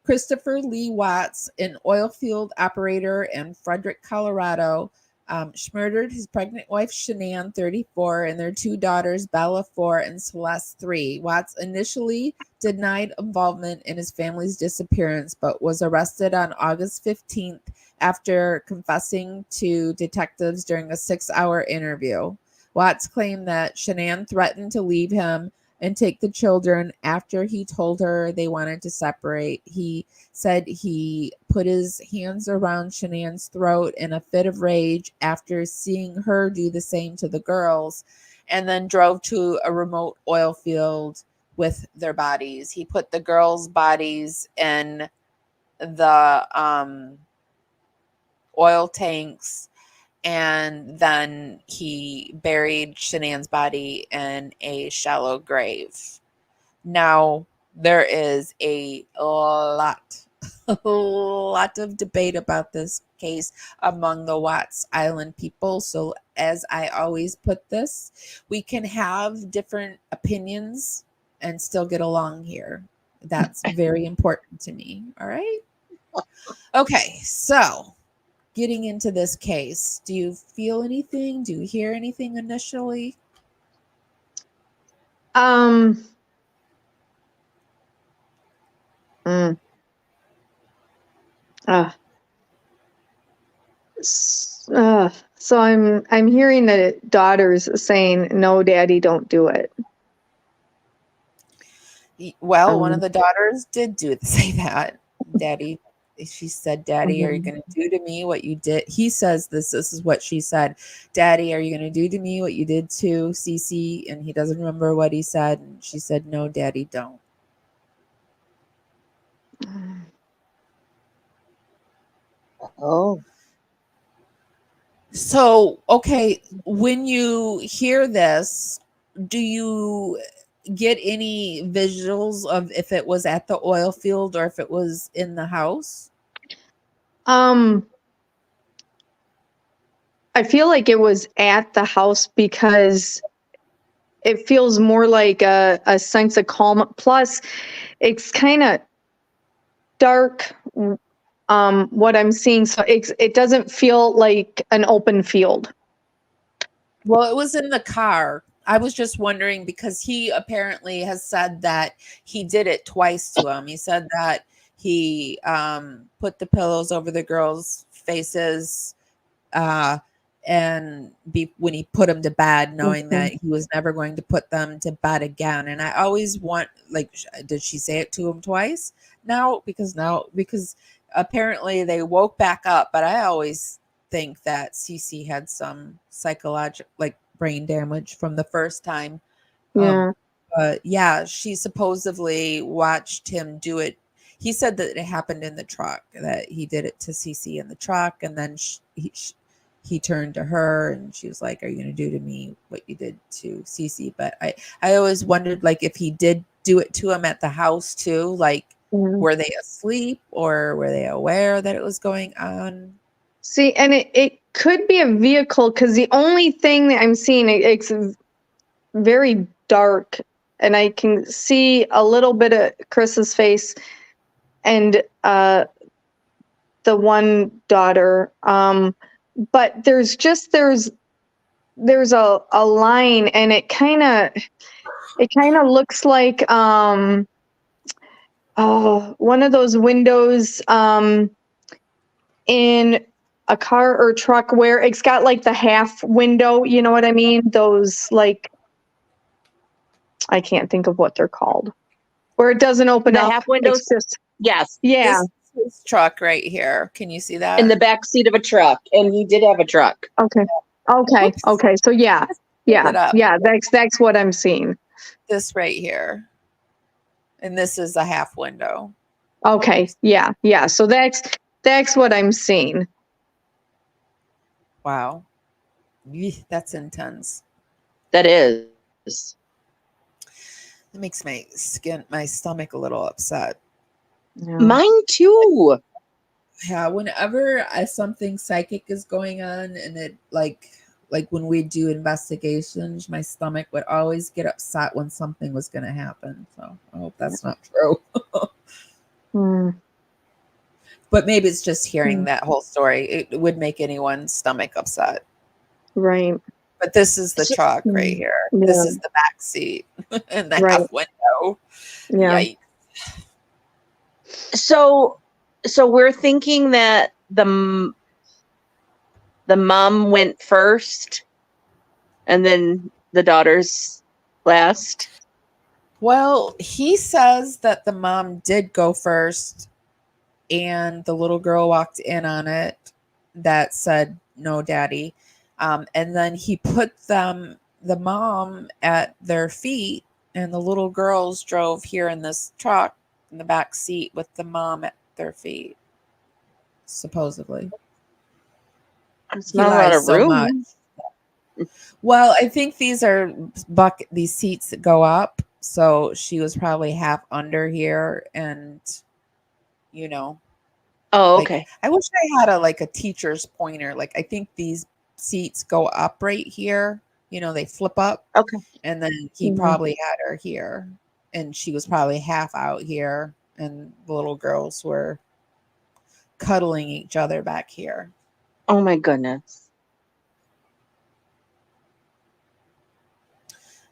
Christopher Lee Watts, an oil field operator in Frederick, Colorado, murdered his pregnant wife, Shanann, 34, and their two daughters, Bella, 4, and Celeste, 3. Watts initially denied involvement in his family's disappearance, but was arrested on August 15th after confessing to detectives during a 6-hour interview. Watts claimed that Shanann threatened to leave him and take the children after he told her they wanted to separate. He said he put his hands around Shanann's throat in a fit of rage after seeing her do the same to the girls, and then drove to a remote oil field with their bodies. He put the girls' bodies in the oil tanks, and then he buried Shanann's body in a shallow grave. Now, there is a lot of debate about this case among the Watts Island people. So, as I always put this, we can have different opinions and still get along here. That's very important to me. All right. Okay. So, getting into this case, do you feel anything? Do you hear anything initially? So I'm hearing the daughters saying, "No, Daddy, don't do it." Well, one of the daughters did say that. Daddy, she said, "Daddy, are you going to do to me what you did?" He says this is what she said. "Daddy, are you going to do to me what you did to Cece?" And he doesn't remember what he said. And she said, "No, Daddy, don't." Oh. So, okay, when you hear this, do you get any visuals of if it was at the oil field or if it was in the house? I feel like it was at the house because it feels more like a sense of calm. Plus, it's kind of dark. What I'm seeing, so it doesn't feel like an open field. Well, it was in the car. I was just wondering because he apparently has said that he did it twice to him. He said that he put the pillows over the girls' faces and when he put them to bed, knowing that he was never going to put them to bed again. And I always want, like, did she say it to him twice? Because apparently they woke back up, but I always think that Cece had some psychological, like brain damage from the first time. Yeah. But yeah, she supposedly watched him do it. He said that it happened in the truck, that he did it to Cece in the truck, and then he turned to her and she was like, "Are you going to do to me what you did to Cece?" But I always wondered, like, if he did do it to him at the house too, like, were they asleep or were they aware that it was going on? See, and it could be a vehicle, because the only thing that I'm seeing, it's very dark, and I can see a little bit of Chris's face and the one daughter. But there's a line, and it kind of looks like one of those windows in a car or truck where it's got like the half window, you know what I mean? Those, like, I can't think of what they're called, where it doesn't open The up. half windows? It's just, Yes, yeah. This is truck right here. Can you see that? in the back seat of a truck, and he did have a truck. Okay. Whoops. Okay. So yeah. Pulled it up. Yeah. That's what I'm seeing. This right here. And this is a half window. Okay. Yeah. So that's what I'm seeing. Wow. Eeh, that's intense. That is. It makes my stomach a little upset. Yeah. Mine too. Yeah, whenever something psychic is going on, and it like when we do investigations, my stomach would always get upset when something was going to happen. So I hope that's not true. Hmm. But maybe it's just hearing that whole story. It would make anyone's stomach upset. Right. But this is the truck right here. Yeah. This is the back seat and the Right. half window. Yeah. Yikes. So we're thinking that the mom went first, and then the daughters last. Well, he says that the mom did go first, and the little girl walked in on it that said, "No, daddy." And then he put the mom at their feet, and the little girls drove here in this truck in the back seat with the mom at their feet, supposedly. It's He not a lot lies of so room. much. Well, I think these are these seats that go up. So she was probably half under here, and Oh, like, okay. I wish I had a teacher's pointer. Like, I think these seats go up right here. They flip up. Okay. And then he probably had her here, and she was probably half out here, and the little girls were cuddling each other back here. Oh my goodness.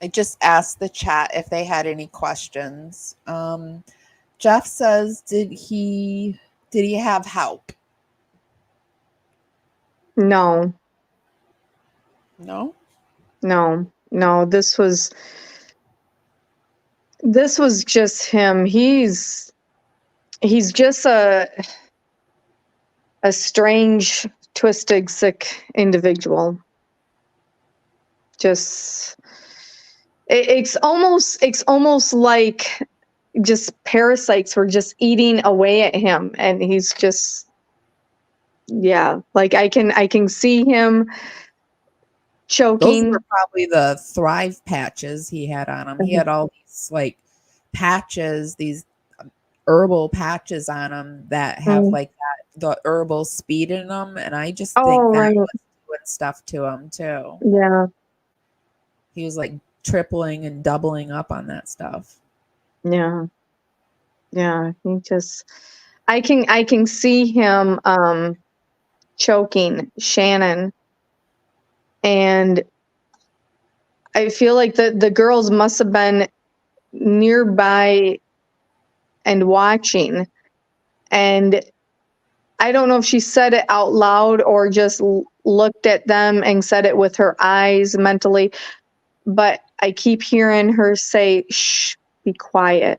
I just asked the chat if they had any questions. Jeff says, did he have help? No. No. This was just him. He's just a strange, twisted, sick individual. Just it's almost like just parasites were just eating away at him, and he's just, yeah, like I can see him choking. Those were probably the Thrive patches he had on him. He had all these patches, these herbal patches on him that have the herbal speed in them, and I just think that was doing stuff to him too. Yeah. He was tripling and doubling up on that stuff. Yeah. He just, I can see him choking Shannon, and I feel like the girls must have been nearby and watching, and I don't know if she said it out loud or just looked at them and said it with her eyes mentally, but I keep hearing her say, "Shh, be quiet."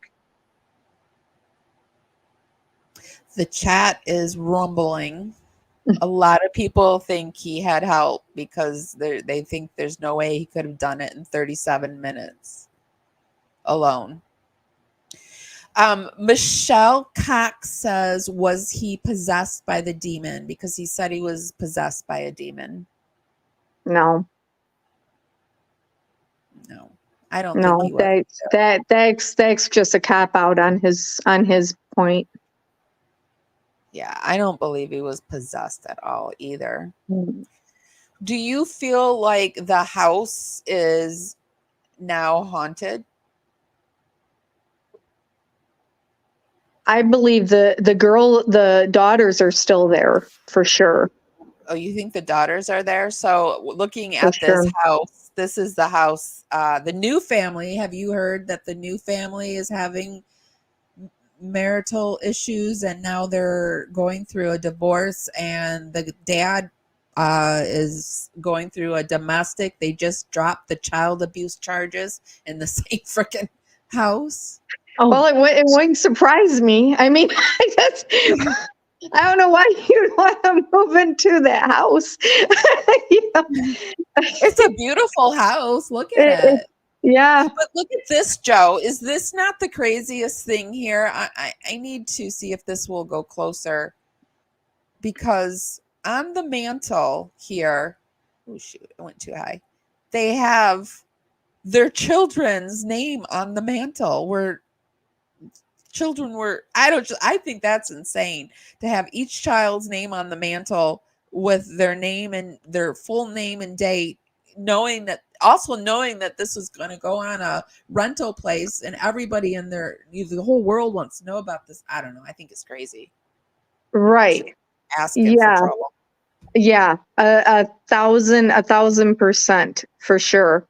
The chat is rumbling. A lot of people think he had help because they think there's no way he could have done it in 37 minutes alone. Michelle Cox says, was he possessed by the demon? Because he said he was possessed by a demon. No, No, I don't think he was. That's just a cop out on his point. Yeah, I don't believe he was possessed at all either. Mm. Do you feel like the house is now haunted? I believe the daughters are still there for sure. Oh, you think the daughters are there? So looking For at this sure. house, this is the house. The new family, have you heard that the new family is having marital issues and now they're going through a divorce, and the dad is going through a domestic. They just dropped the child abuse charges in the same freaking house. Oh, Well, it wouldn't surprise me. I mean, I don't know why you'd want to move into that house. You know? It's a beautiful house. Look at it. Yeah. But look at this, Joe. Is this not the craziest thing here? I need to see if this will go closer, because on the mantle here, oh shoot, I went too high. They have their children's name on the mantle, where children were. I think that's insane to have each child's name on the mantle with their name and their full name and date, knowing that this was going to go on a rental place, and everybody in there, the whole world wants to know about this. I don't know. I think it's crazy. Right. Asking for trouble. Yeah. 1,000% for sure.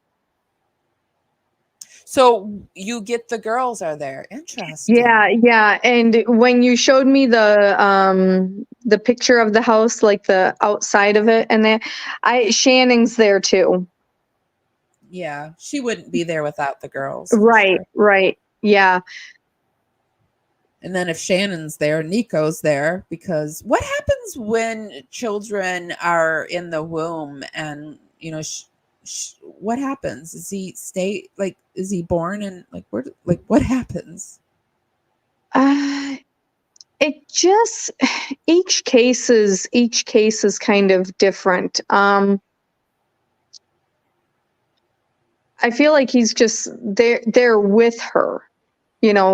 So you get the girls are there. Interesting. Yeah. And when you showed me the picture of the house, like the outside of it, and Shannon's there too. Yeah, she wouldn't be there without the girls. Right, sure. right. Yeah. And then if Shannon's there, Nico's there, because what happens when children are in the womb and, what happens? Is he is he born and what happens? It just, each case is kind of different. I feel like he's just there with her,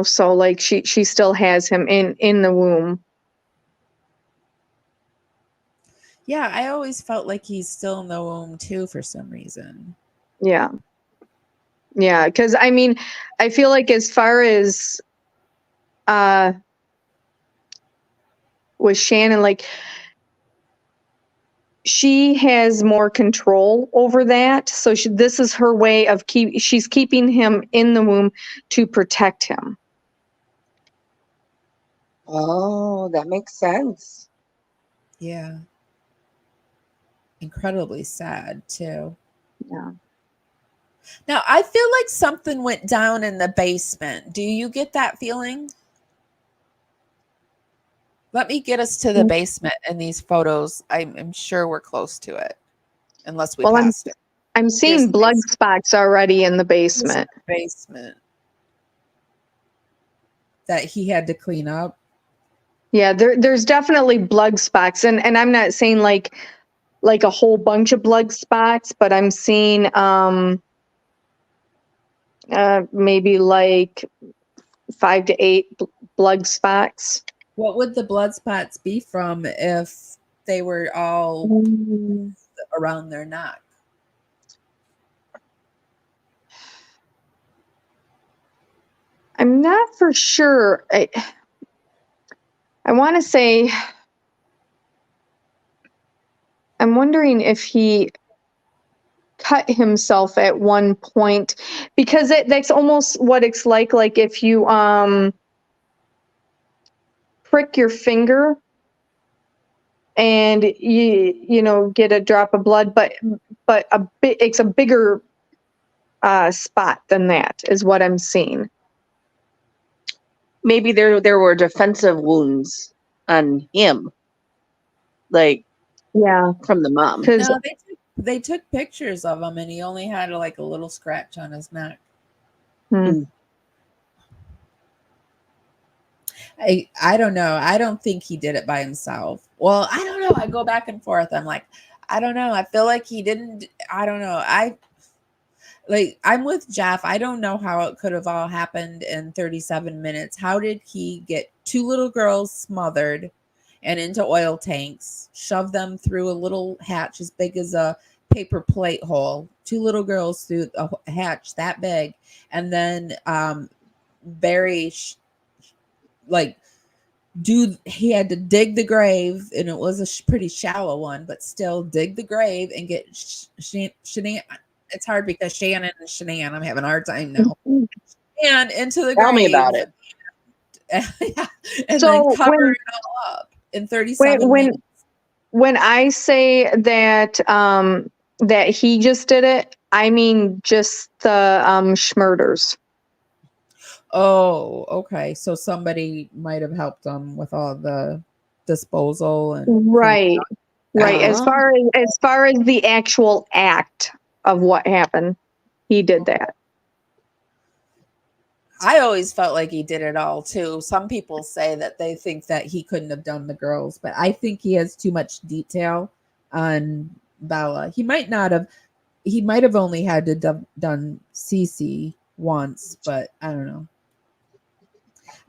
so like she still has him in the womb. Yeah, I always felt like he's still in the womb too for some reason. Yeah, because I mean, I feel like as far as with Shannon, like she has more control over that, so this is her way of she's keeping him in the womb to protect him. Oh, that makes sense. Yeah. Incredibly sad too. Yeah. Now I feel like something went down in the basement. Do you get that feeling? Let me get us to the basement in these photos. I'm sure we're close to it, unless we passed it. I'm seeing blood spots already in the basement. That he had to clean up. Yeah, there's definitely blood spots, and I'm not saying like a whole bunch of blood spots, but I'm seeing maybe like 5 to 8 blood spots. What would the blood spots be from if they were all around their neck? I'm not for sure. I want to say, I'm wondering if he cut himself at one point, because that's almost what it's like if you prick your finger and you get a drop of blood, but it's a bigger spot than that is what I'm seeing. Maybe there were defensive wounds. on him, like Yeah, from the mom. because No, they took pictures of him, and he only had like a little scratch on his neck. I don't know. I don't think he did it by himself. Well, I don't know. I go back and forth. I'm like, I don't know. I feel like he didn't. I don't know. I'm with Jeff. I don't know how it could have all happened in 37 minutes. How did he get two little girls smothered and into oil tanks, shove them through a little hatch as big as a paper plate hole, two little girls through a hatch that big, and then bury he had to dig the grave, and it was a pretty shallow one, but still dig the grave and get Shanann. It's hard because Shannon and Shanann, I'm having a hard time now. And into the Tell grave. me about it. Yeah, and So then cover when- it all up in 37 when minutes. when I say that that he just did it, I mean just the schmurders. Oh, okay. So somebody might have helped him with all the disposal and Right. Right. Oh. As far as the actual act of what happened, he did that. I always felt like he did it all too. Some people say that they think that he couldn't have done the girls, but I think he has too much detail on Bella. He might have only had to done Cece once, but I don't know.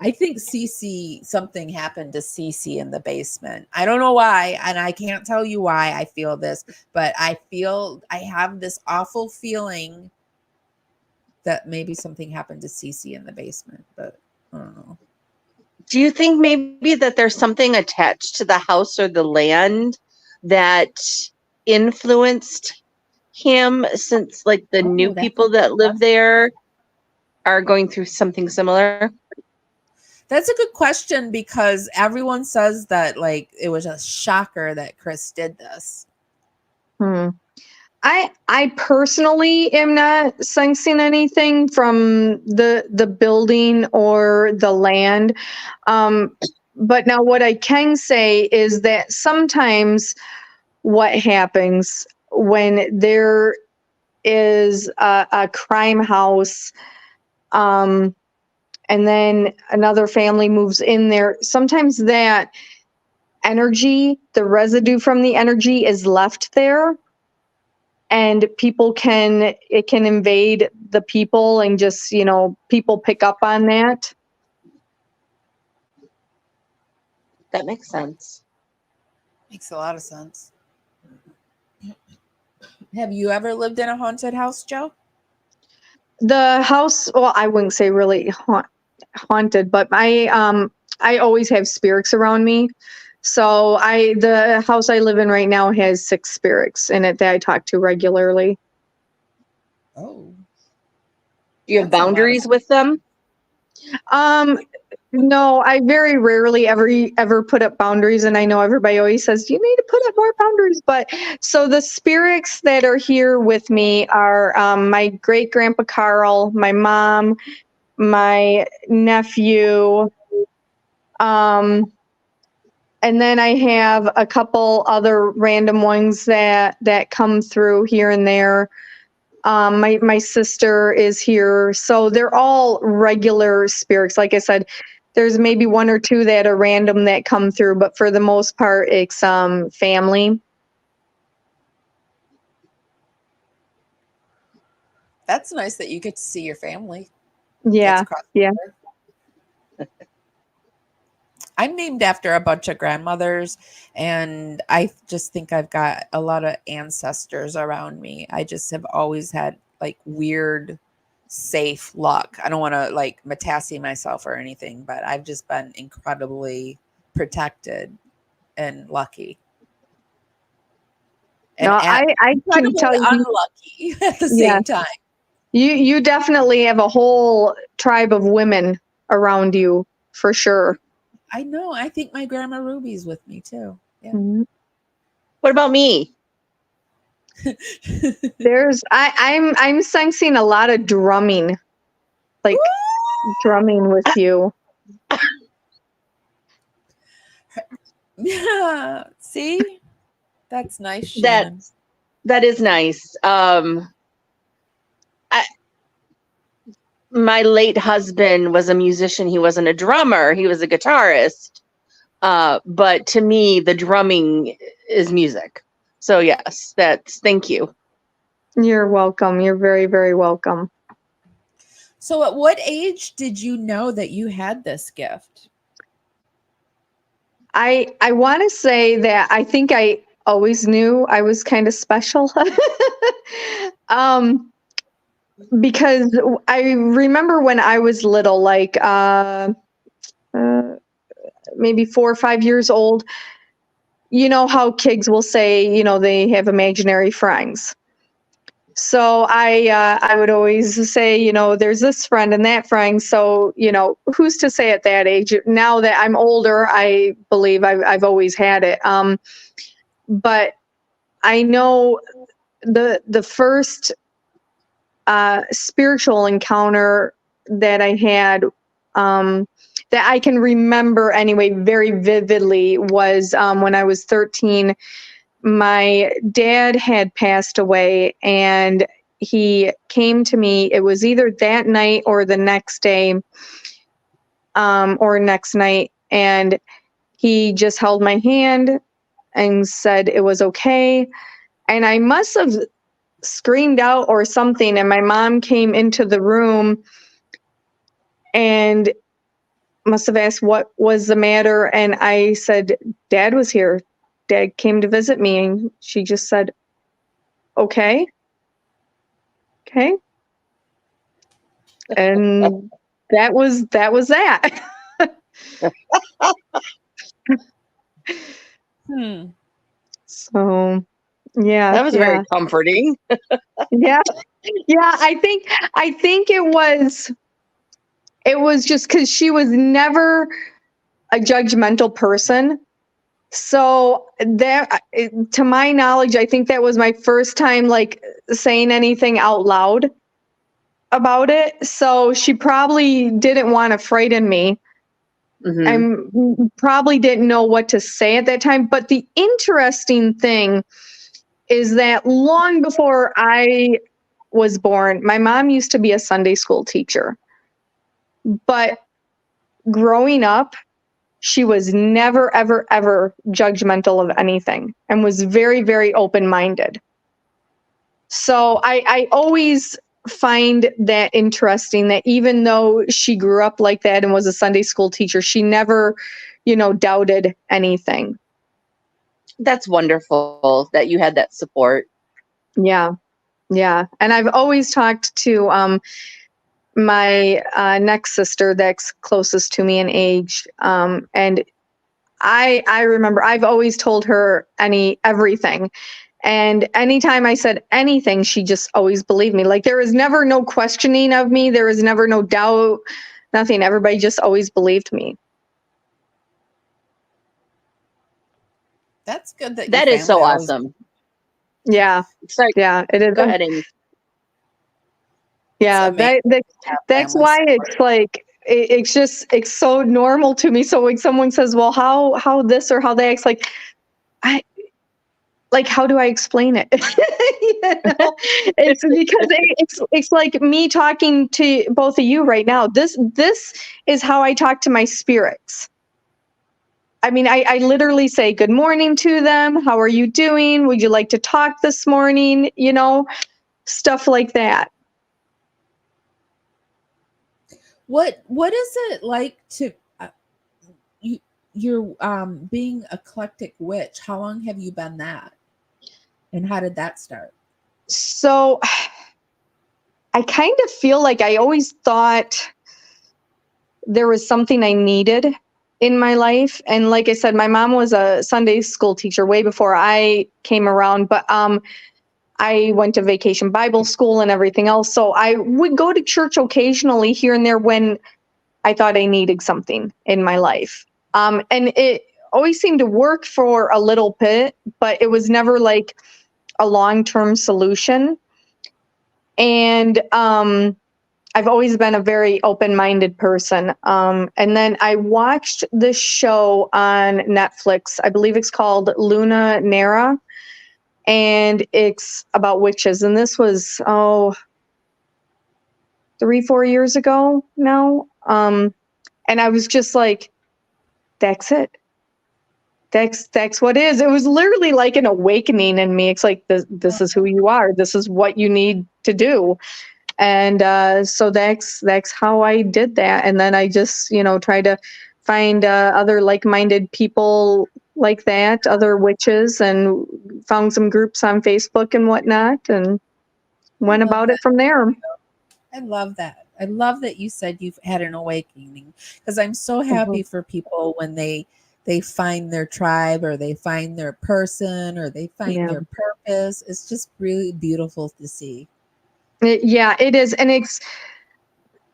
I think something happened to Cece in the basement. I don't know why, and I can't tell you why I feel this, but I have this awful feeling that maybe something happened to Cece in the basement, but I don't know. Do you think maybe that there's something attached to the house or the land that influenced him, since like the new people that live there are going through something similar? That's a good question, because everyone says that like it was a shocker that Chris did this. I personally am not sensing anything from the building or the land. But now what I can say is that sometimes what happens when there is a crime house, and then another family moves in there, sometimes that energy, the residue from the energy is left there. And it can invade the people, and just, people pick up on that. That makes sense. Makes a lot of sense. Have you ever lived in a haunted house, Joe? The house, well, I wouldn't say really haunted, but I always have spirits around me. So the house I live in right now has 6 spirits in it that I talk to regularly. Oh. Do you have boundaries with them? No, I very rarely ever put up boundaries, and I know everybody always says you need to put up more boundaries. But so the spirits that are here with me are my great grandpa Carl, my mom, my nephew, and then I have a couple other random ones that come through here and there. My sister is here, so they're all regular spirits. Like I said, there's maybe 1 or 2 that are random that come through, but for the most part, it's family. That's nice that you get to see your family. Yeah, yeah. I'm named after a bunch of grandmothers, and I just think I've got a lot of ancestors around me. I just have always had like weird, safe luck. I don't want to like Matassi myself or anything, but I've just been incredibly protected and lucky. And No, I can tell you, unlucky at the same time. You definitely have a whole tribe of women around you for sure. I know. I think my grandma Ruby's with me too. Yeah. Mm-hmm. What about me? I'm sensing a lot of drumming, drumming with you. Yeah. See? That's nice, Shannon. That is nice. My late husband was a musician. He wasn't a drummer. He was a guitarist. But to me, the drumming is music. So yes, thank you. You're welcome. You're very, very welcome. So at what age did you know that you had this gift? I want to say that I think I always knew I was kind of special. Because I remember when I was little, like maybe 4 or 5 years old, you know how kids will say, they have imaginary friends. So I would always say, there's this friend and that friend. So, who's to say at that age? Now that I'm older, I believe I've always had it. But I know the first spiritual encounter that I had, that I can remember anyway very vividly, was when I was 13. My dad had passed away, and he came to me. It was either that night or the next day, or next night, and he just held my hand and said it was okay. And I must have screamed out or something, and my mom came into the room and must have asked what was the matter, and I said Dad was here. Dad came to visit me. And she just said, okay. And that was that. So yeah, That was very comforting. yeah. I think it was just because she was never a judgmental person. So that, to my knowledge, I think that was my first time like saying anything out loud about it. So she probably didn't want to frighten me. And probably didn't know what to say at that time. But the interesting thing is that long before I was born, my mom used to be a Sunday school teacher. But growing up, she was never, ever, ever judgmental of anything and was very, very open-minded. So I always find that interesting, that even though she grew up like that and was a Sunday school teacher, she never, doubted anything. That's wonderful that you had that support. Yeah. And I've always talked to my next sister that's closest to me in age, and I remember I've always told her everything, and anytime I said anything, she just always believed me. Like there was never no questioning of me, there was never no doubt, nothing. Everybody just always believed me. That's good. That is so awesome. Yeah. Sorry. Yeah, it is. Go ahead, Amy. Yeah, that's why it's like it's so normal to me. So when someone says, "Well, how this or how that," it's like how do I explain it? It's because it's like me talking to both of you right now. This is how I talk to my spirits. I mean, I literally say good morning to them. How are you doing? Would you like to talk this morning? Stuff like that. What is it like to you're being eclectic witch? How long have you been that? And how did that start? So I kind of feel like I always thought there was something I needed in my life. And like I said, my mom was a Sunday school teacher way before I came around, but I went to vacation Bible school and everything else. So I would go to church occasionally here and there when I thought I needed something in my life. And it always seemed to work for a little bit, but it was never like a long-term solution. And I've always been a very open-minded person. And then I watched this show on Netflix. I believe it's called Luna Nera, and it's about witches. And this was 3-4 years ago now. And I was just like, that's it. That's what it is. It was literally like an awakening in me. It's like, this is who you are. This is what you need to do. And so that's how I did that. And then I just, try to find other like-minded people like that, other witches, and found some groups on Facebook and whatnot, and went about it from there. I love that. I love that you said you've had an awakening, because I'm so happy for people when they find their tribe, or they find their person, or they find their purpose. It's just really beautiful to see. Yeah, it is. And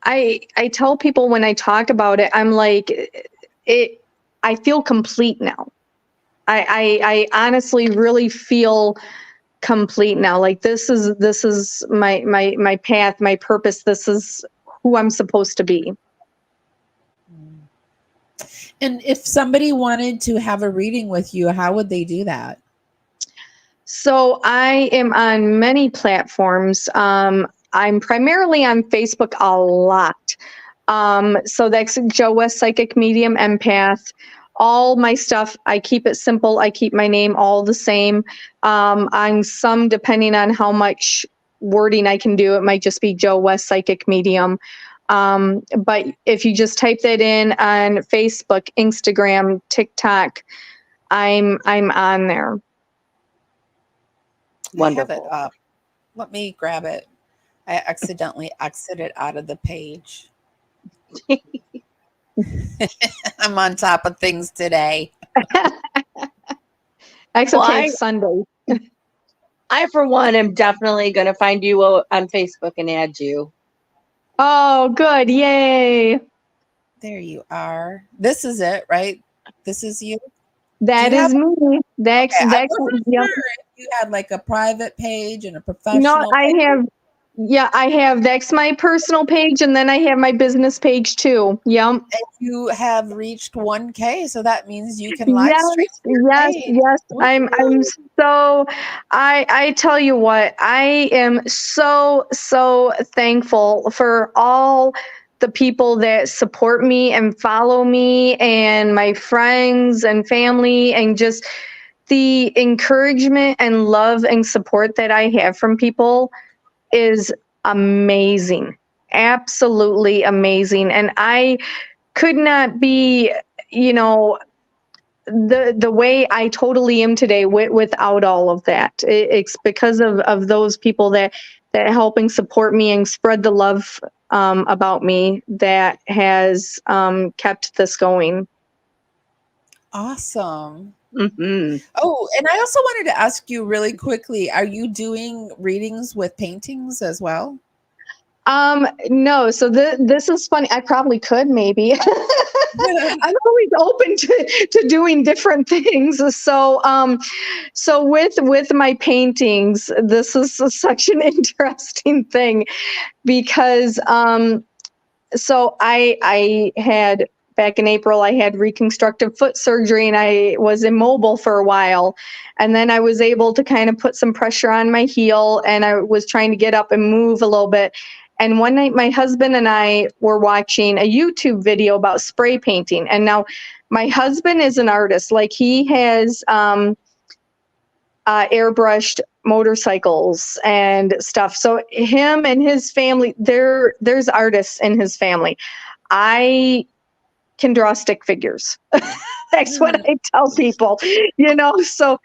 I tell people when I talk about it, I'm like, I feel complete now. I honestly really feel complete now. Like this is my path, my purpose. This is who I'm supposed to be. And if somebody wanted to have a reading with you, how would they do that? So I am on many platforms. I'm primarily on Facebook a lot. So that's Joe West Psychic Medium Empath. All my stuff, I keep it simple. I keep my name all the same. On some, depending on how much wording I can do, it might just be Joe West Psychic Medium. But if you just type that in on Facebook, Instagram, TikTok, I'm on there. Wonderful. I have it up. Let me grab it. I accidentally exited out of the page. I'm on top of things today. That's Well, okay. It's Sunday. I, for one, am definitely going to find you on Facebook and add you. Oh, good. Yay. There you are. This is it, right? This is you? That is me. That's I wasn't yep. sure if you had like a private page and a No, professional page. I have. That's my personal page, and then I have my business page too. Yep. And you have reached 1K, so that means you can live stream. Yes. I'm so I tell you what, I am so thankful for all the people that support me and follow me, and my friends and family, and just the encouragement and love and support that I have from people is amazing. Absolutely amazing. And I could not be, the way I totally am today without all of that. It's because of those people that help and support me and spread the love about me that has kept this going. Awesome. Mm-hmm. Oh, and I also wanted to ask you really quickly, are you doing readings with paintings as well? No. So this is funny. I probably could, maybe. I'm always open to doing different things. So with my paintings, this is such an interesting thing, because so I had, back in April, I had reconstructive foot surgery, and I was immobile for a while. And then I was able to kind of put some pressure on my heel, and I was trying to get up and move a little bit. And one night, my husband and I were watching a YouTube video about spray painting. And now my husband is an artist. Like, he has airbrushed motorcycles and stuff. So him and his family, there's artists in his family. I can draw stick figures. That's what I tell people, so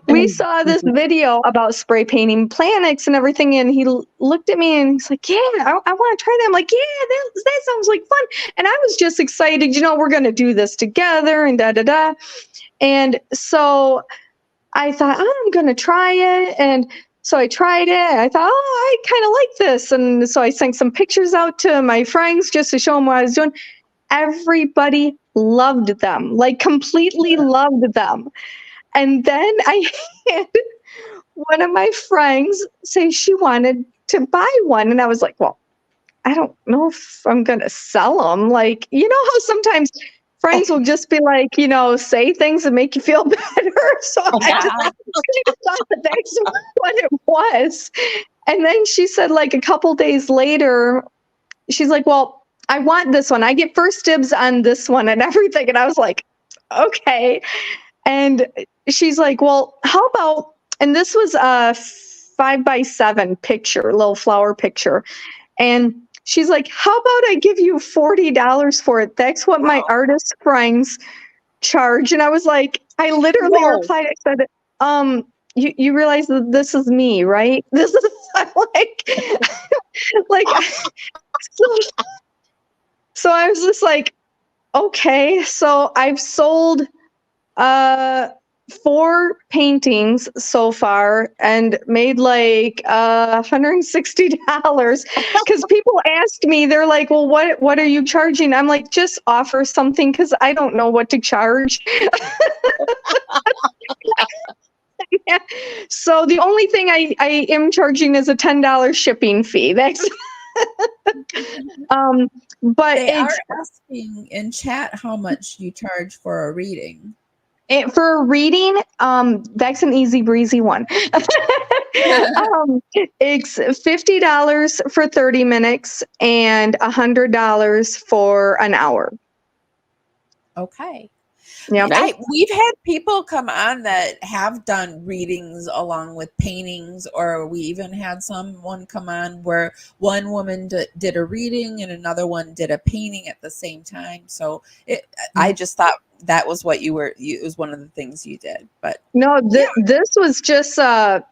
we saw this video about spray painting planets and everything, and he looked at me and he's like, yeah, I want to try that. I'm like, yeah, that sounds like fun. And I was just excited, we're going to do this together and da-da-da. And so I thought, I'm going to try it. And so I tried it. I thought, I kind of like this. And so I sent some pictures out to my friends just to show them what I was doing. Everybody loved them, like completely loved them. And then I had one of my friends say she wanted to buy one. And I was like, well, I don't know if I'm going to sell them. Like, you know how sometimes friends will just be like, you know, say things that make you feel better. So I just kind of thought that that's what it was. And then she said, like, a couple days later, she's like, well, I want this one. I get first dibs on this one and everything. And I was like, okay. And she's like, well, how about, and this was a 5x7 picture, little flower picture. And she's like, how about I give you $40 for it? That's what my artist friends charge. And I was like, I literally replied, I said, you realize that this is me, right? This is like, so I was just like, okay. So I've sold 4 paintings so far and made like $160 because people asked me, they're like, well, what are you charging? I'm like, just offer something because I don't know what to charge. Yeah. So the only thing I am charging is a $10 shipping fee. That's but They are asking in chat how much you charge for a reading. For a reading, that's an easy breezy one. It's $50 for 30 minutes and $100 for an hour. Okay. Yeah. We've had people come on that have done readings along with paintings, or we even had someone come on where one woman did a reading and another one did a painting at the same time. So I just thought that was what it was one of the things you did. But no, this was just I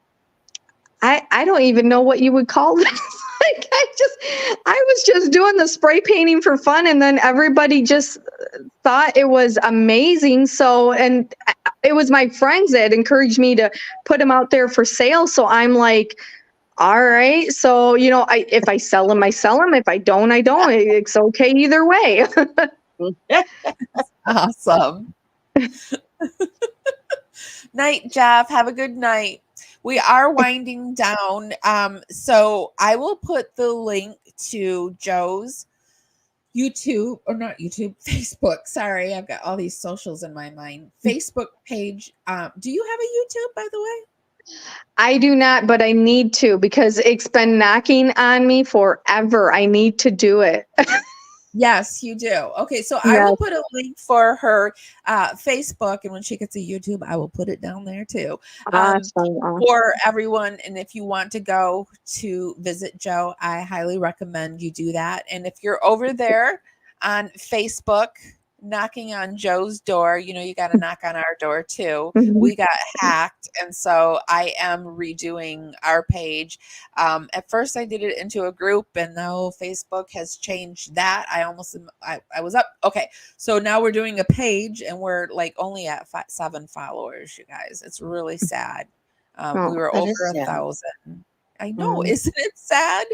don't even know what you would call this. Like I was just doing the spray painting for fun, and then everybody just thought it was amazing. So, and it was my friends that encouraged me to put them out there for sale. So I'm like, all right. So, you know, if I sell them, I sell them. If I don't, I don't. It's okay either way. Awesome. Night, Jeff. Have a good night. We are winding down. So I will put the link to Joe's YouTube, or not YouTube, Facebook. Sorry, I've got all these socials in my mind. Facebook page. Do you have a YouTube, by the way? I do not, but I need to because it's been knocking on me forever. I need to do it. Yes, you do. Okay, so I will put a link for her Facebook, and when she gets a YouTube, I will put it down there too. For everyone, and if you want to go to visit Joe, I highly recommend you do that. And if you're over there on Facebook knocking on Joe's door, you know, you got to knock on our door too. We got hacked, and so I am redoing our page. At first I did it into a group, and now Facebook has changed that. I was up. Okay, so now we're doing a page, and we're like only at 7 followers, you guys. It's really sad. We were over 1,000. I know, isn't it sad?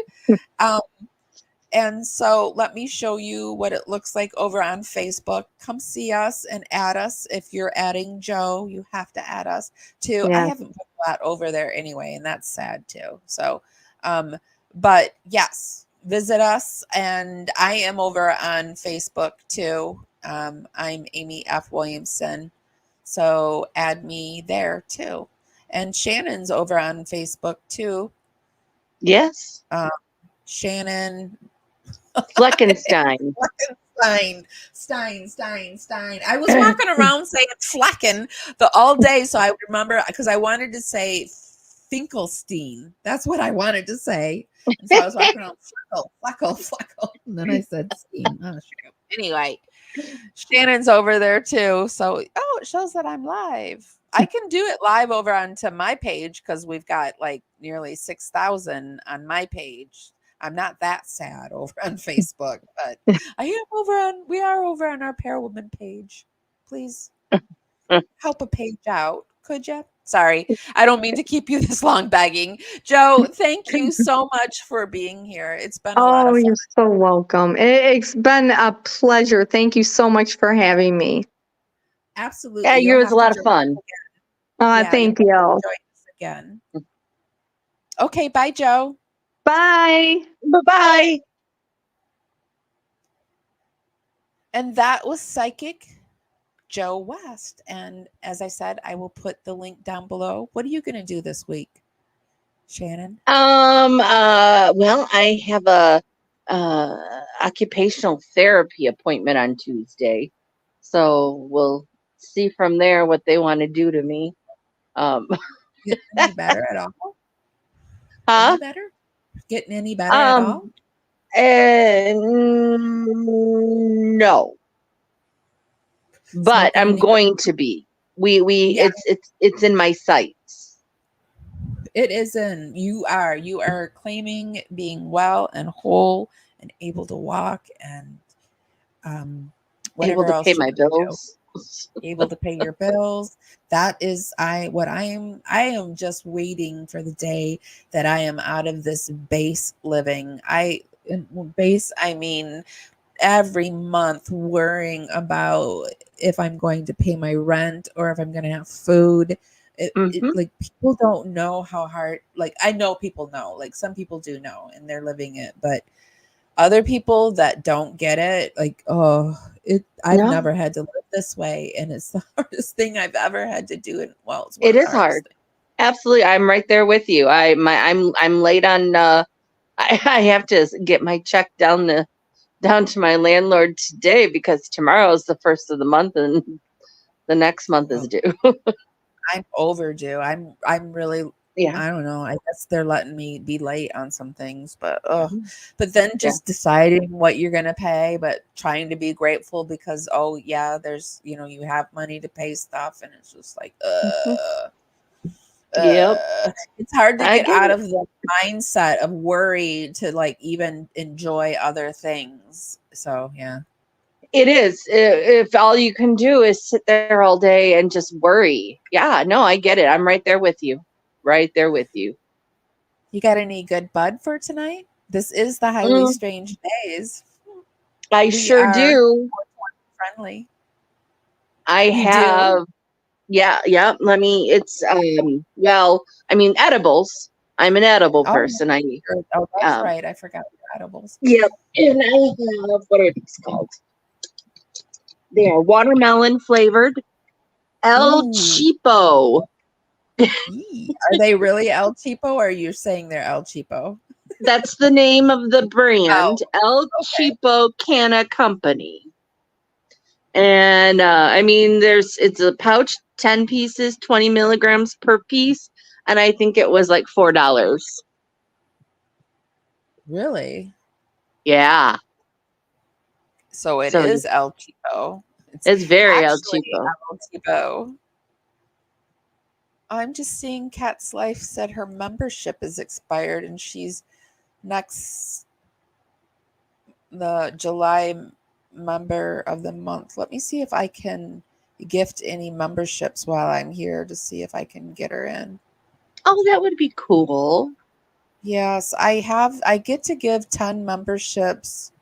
And so let me show you what it looks like over on Facebook. Come see us and add us. If you're adding Joe, you have to add us too. I haven't put that over there anyway, and that's sad too. So, but yes, visit us. And I am over on Facebook too. I'm Amy F. Williamson. So add me there too. And Shannon's over on Facebook too. Yes. Shannon Fleckenstein. Stein. I was walking around saying Flecken all day, so I remember because I wanted to say Finkelstein. That's what I wanted to say. And so I was walking around Fleckle. And then I said Stein. Oh, shoot. Anyway, Shannon's over there too. So, it shows that I'm live. I can do it live over onto my page because we've got like nearly 6,000 on my page. I'm not that sad over on Facebook, but we are over on our Parawoman page. Please help a page out. Could you? Sorry. I don't mean to keep you this long begging. Joe, thank you so much for being here. It's been a lot of fun. You're so welcome. It's been a pleasure. Thank you so much for having me. Absolutely. Yeah, it was a lot of fun. Thank you. Join us again. Okay, bye, Joe. Bye. Bye-bye. And that was Psychic Joe West. And as I said, I will put the link down below. What are you going to do this week, Shannon? Well, I have a occupational therapy appointment on Tuesday, so we'll see from there what they want to do to me. Getting any better at all? Huh? Any better? Getting any better at all? No, but Smoking I'm any- going to be. We Yeah. it's in my sights. It isn't. You are claiming being well and whole and able to walk and whatever Able to else pay you my wanna do. bills. Able to pay your bills. That is I am just waiting for the day that I am out of this base living. I mean every month worrying about if I'm going to pay my rent or if I'm going to have food. Mhm. Like people don't know how hard, like I know people know, like some people do know and they're living it, but other people that don't get it, like, I've No, never had to live this way. And it's the hardest thing I've ever had to do. And well, it's one it of the is hardest hard. things. Absolutely, I'm right there with you. I'm late on. I have to get my check down to my landlord today because tomorrow is the first of the month and the next month is due. I'm overdue. I'm really, Yeah. I don't know. I guess they're letting me be late on some things, but Mhm. but then Yeah. just deciding what you're gonna pay, but trying to be grateful because there's you have money to pay stuff, and it's just like Mhm. Yep. it's hard to I get get out it. of the mindset of worry to like even enjoy other things. So yeah. It is. If all you can do is sit there all day and just worry. Yeah, no, I get it. I'm right there with you. Right there with you. You got any good bud for tonight? This is the Highly Mm, Strange Days. I We sure are do. friendly. I You do? have, yeah. It's well, I mean edibles. I'm an edible Oh, person. that's Um right. I forgot your edibles. yep. And I have, what are these called? They are watermelon flavored El Ooh. Cheapo. Yee. Are they really El Cheapo or are you saying they're El Cheapo? That's the name of the brand, Oh, El okay. Cheapo Canna Company. And I mean, it's a pouch, 10 pieces, 20 milligrams per piece, and I think it was like $4. Really? Yeah, So it so is El Cheapo. It's it's very El actually Cheapo. El Cheapo. I'm just seeing Cat's Life said her membership is expired and she's next the July member of the month. Let me see if I can gift any memberships while I'm here to see if I can get her in. Oh, that would be cool. Yes, I get to give 10 memberships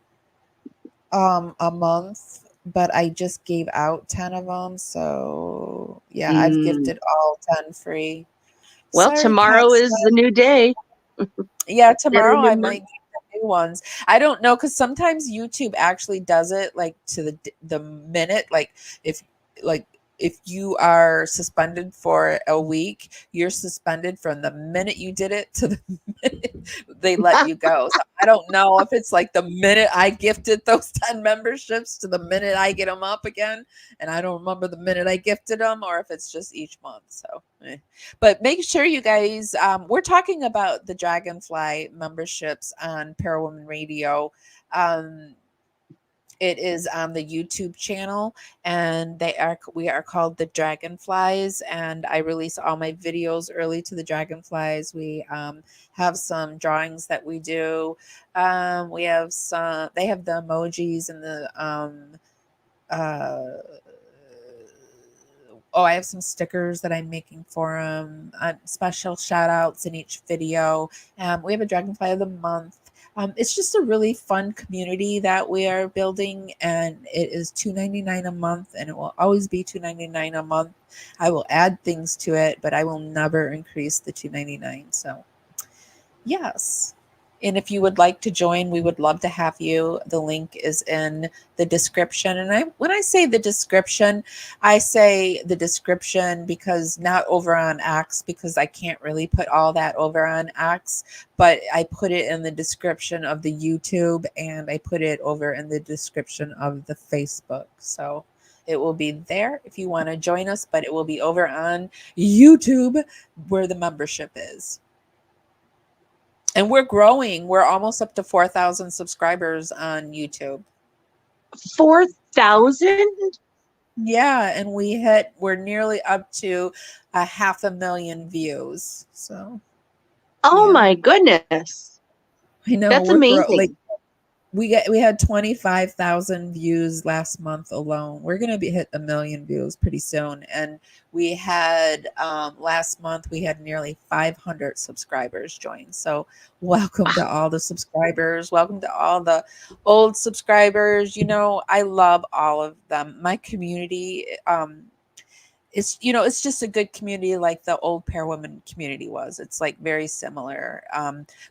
a month, but I just gave out 10 of them. So, yeah, I've Mm. gifted all 10 free. Well, Sorry, tomorrow Cat's is the new day. Yeah, Get a tomorrow new I month. might get the new ones. I don't know because sometimes YouTube actually does it like to the minute. If like if you are suspended for a week, you're suspended from the minute you did it to the minute they let you go. So I don't know if it's like the minute I gifted those 10 memberships to the minute I get them up again, and I don't remember the minute I gifted them, or if it's just each month. So. But make sure you guys, we're talking about the Dragonfly memberships on Parawomenradio. It is on the YouTube channel, and we are called the Dragonflies. And I release all my videos early to the Dragonflies. We have some drawings that we do. We have some. They have the emojis and the uh I have some stickers that I'm making for them. Special shout outs in each video. We have a Dragonfly of the Month. It's just a really fun community that we are building, and it is $2.99 a month, and it will always be $2.99 a month. I will add things to it, but I will never increase the $2.99. So, yes. And if you would like to join, we would love to have you. The link is in the description. And when I say the description, I say the description because not over on X, because I can't really put all that over on X, but I put it in the description of the YouTube, and I put it over in the description of the Facebook. So it will be there if you want to join us, but it will be over on YouTube where the membership is. And we're growing. We're almost up to 4,000 subscribers on YouTube. 4,000? Yeah, and we're nearly up to 500,000 views. So, Oh yeah. my goodness. I know That's we're amazing. we had 25,000 views last month alone. We're going to hit 1 million views pretty soon. And we had last month we had nearly 500 subscribers join. So welcome to all the subscribers. Welcome to all the old subscribers. I love all of them. My community, it's just a good community like the old Parawomen community was. It's like very similar.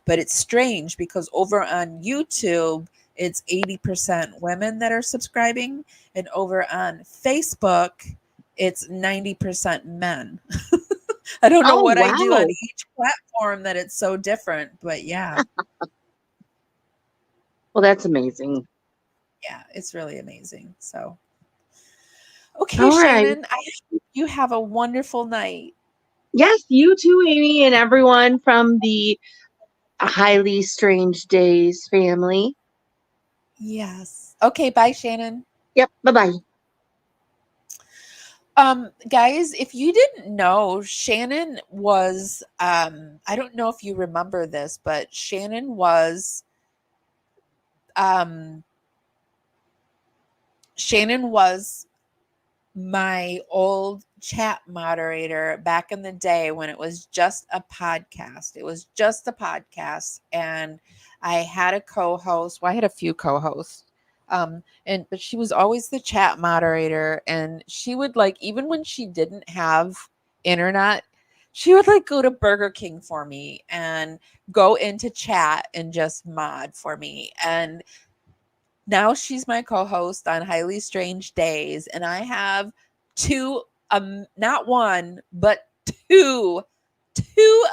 But it's strange because over on YouTube, it's 80% women that are subscribing. And over on Facebook, it's 90% men. I don't know what I do on each platform that it's so different, but yeah. Well, that's amazing. Yeah, it's really amazing. So, okay, All right. Shannon, I hope you have a wonderful night. Yes, you too, Amy, and everyone from the Highly Strange Daze family. Yes. Okay, bye, Shannon. Yep, bye-bye. Guys, if you didn't know, Shannon was I don't know if you remember this, but Shannon was my old chat moderator back in the day when it was just a podcast. It was just a podcast, and I had a co-host. Well, I had a few co-hosts. But she was always the chat moderator, and she would even when she didn't have internet, she would go to Burger King for me and go into chat and just mod for me. And now she's my co-host on Highly Strange Daze, and I have two, not one, but two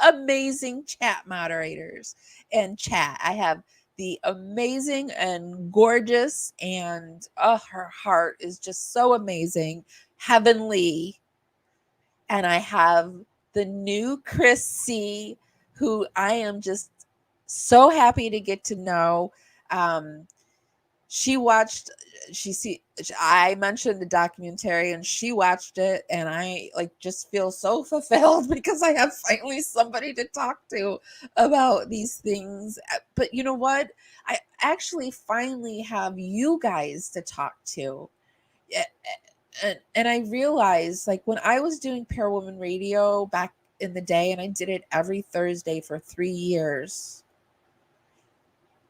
amazing chat moderators in chat. I have the amazing and gorgeous, and her heart is just so amazing, Heavenly. And I have the new Chris C, who I am just so happy to get to know. I mentioned the documentary, and she watched it, and I just feel so fulfilled because I have finally somebody to talk to about these things. But you know what? I actually finally have you guys to talk to. And I realized when I was doing Parawomenradio back in the day, and I did it every Thursday for 3 years,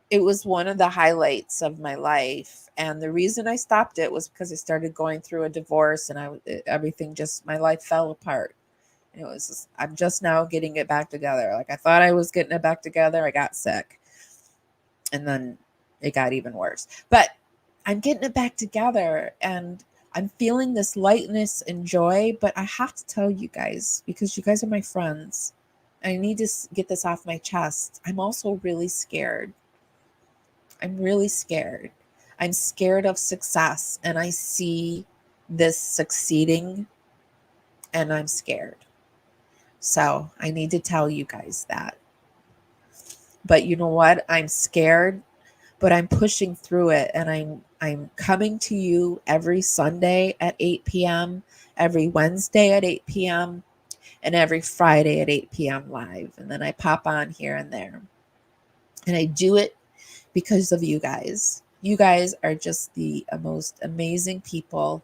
it was one of the highlights of my life. And the reason I stopped it was because I started going through a divorce, and my life fell apart. And I'm just now getting it back together. I thought I was getting it back together. I got sick, and then it got even worse. But I'm getting it back together, and I'm feeling this lightness and joy. But I have to tell you guys, because you guys are my friends, I need to get this off my chest. I'm also really scared. I'm really scared. I'm scared of success, and I see this succeeding, and I'm scared. So I need to tell you guys that. But you know what? I'm scared, but I'm pushing through it, and I'm coming to you every Sunday at 8 p.m., every Wednesday at 8 p.m., and every Friday at 8 p.m. live. And then I pop on here and there. And I do it because of you guys. You guys are just the most amazing people.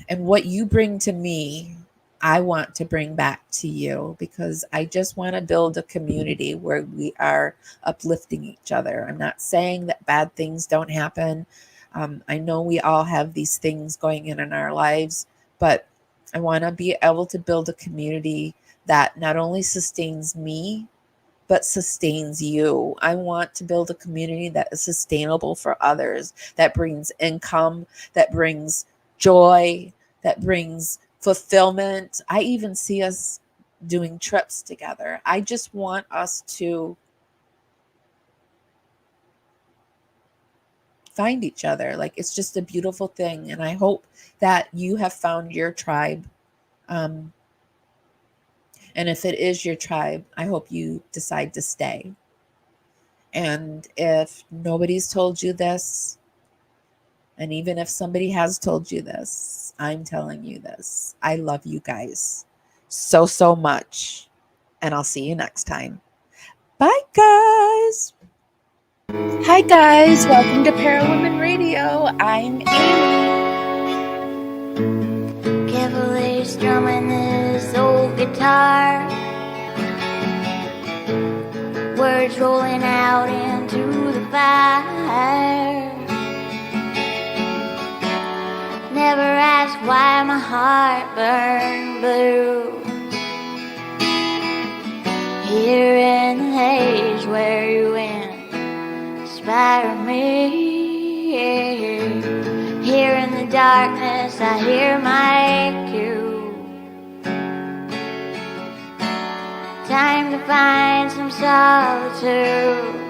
And what you bring to me, I want to bring back to you, because I just want to build a community where we are uplifting each other. I'm not saying that bad things don't happen. I know we all have these things going in our lives, but I want to be able to build a community that not only sustains me, but sustains you. I want to build a community that is sustainable for others, that brings income, that brings joy, that brings fulfillment. I even see us doing trips together. I just want us to find each other. Like, it's just a beautiful thing. And I hope that you have found your tribe. And if it is your tribe, I hope you decide to stay. And if nobody's told you this, and even if somebody has told you this, I'm telling you this. I love you guys so, so much. And I'll see you next time. Bye, guys. Hi, guys. Welcome to Parawomenradio. I'm Amy. Carefully strumming this old guitar, words rolling out into the fire. Never asked why my heart burned blue. Here in the haze where you inspire me. Here in the darkness I hear my cue. Time to find some solitude.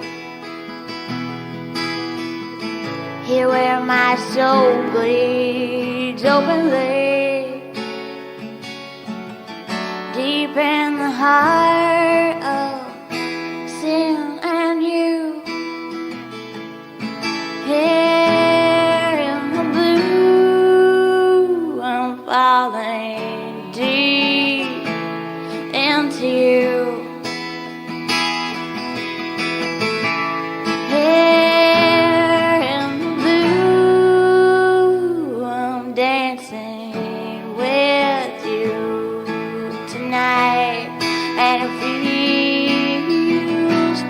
Here where my soul bleeds openly, deep in the heart of sin and you. Here in the blue, I'm falling deep into you.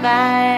Bye.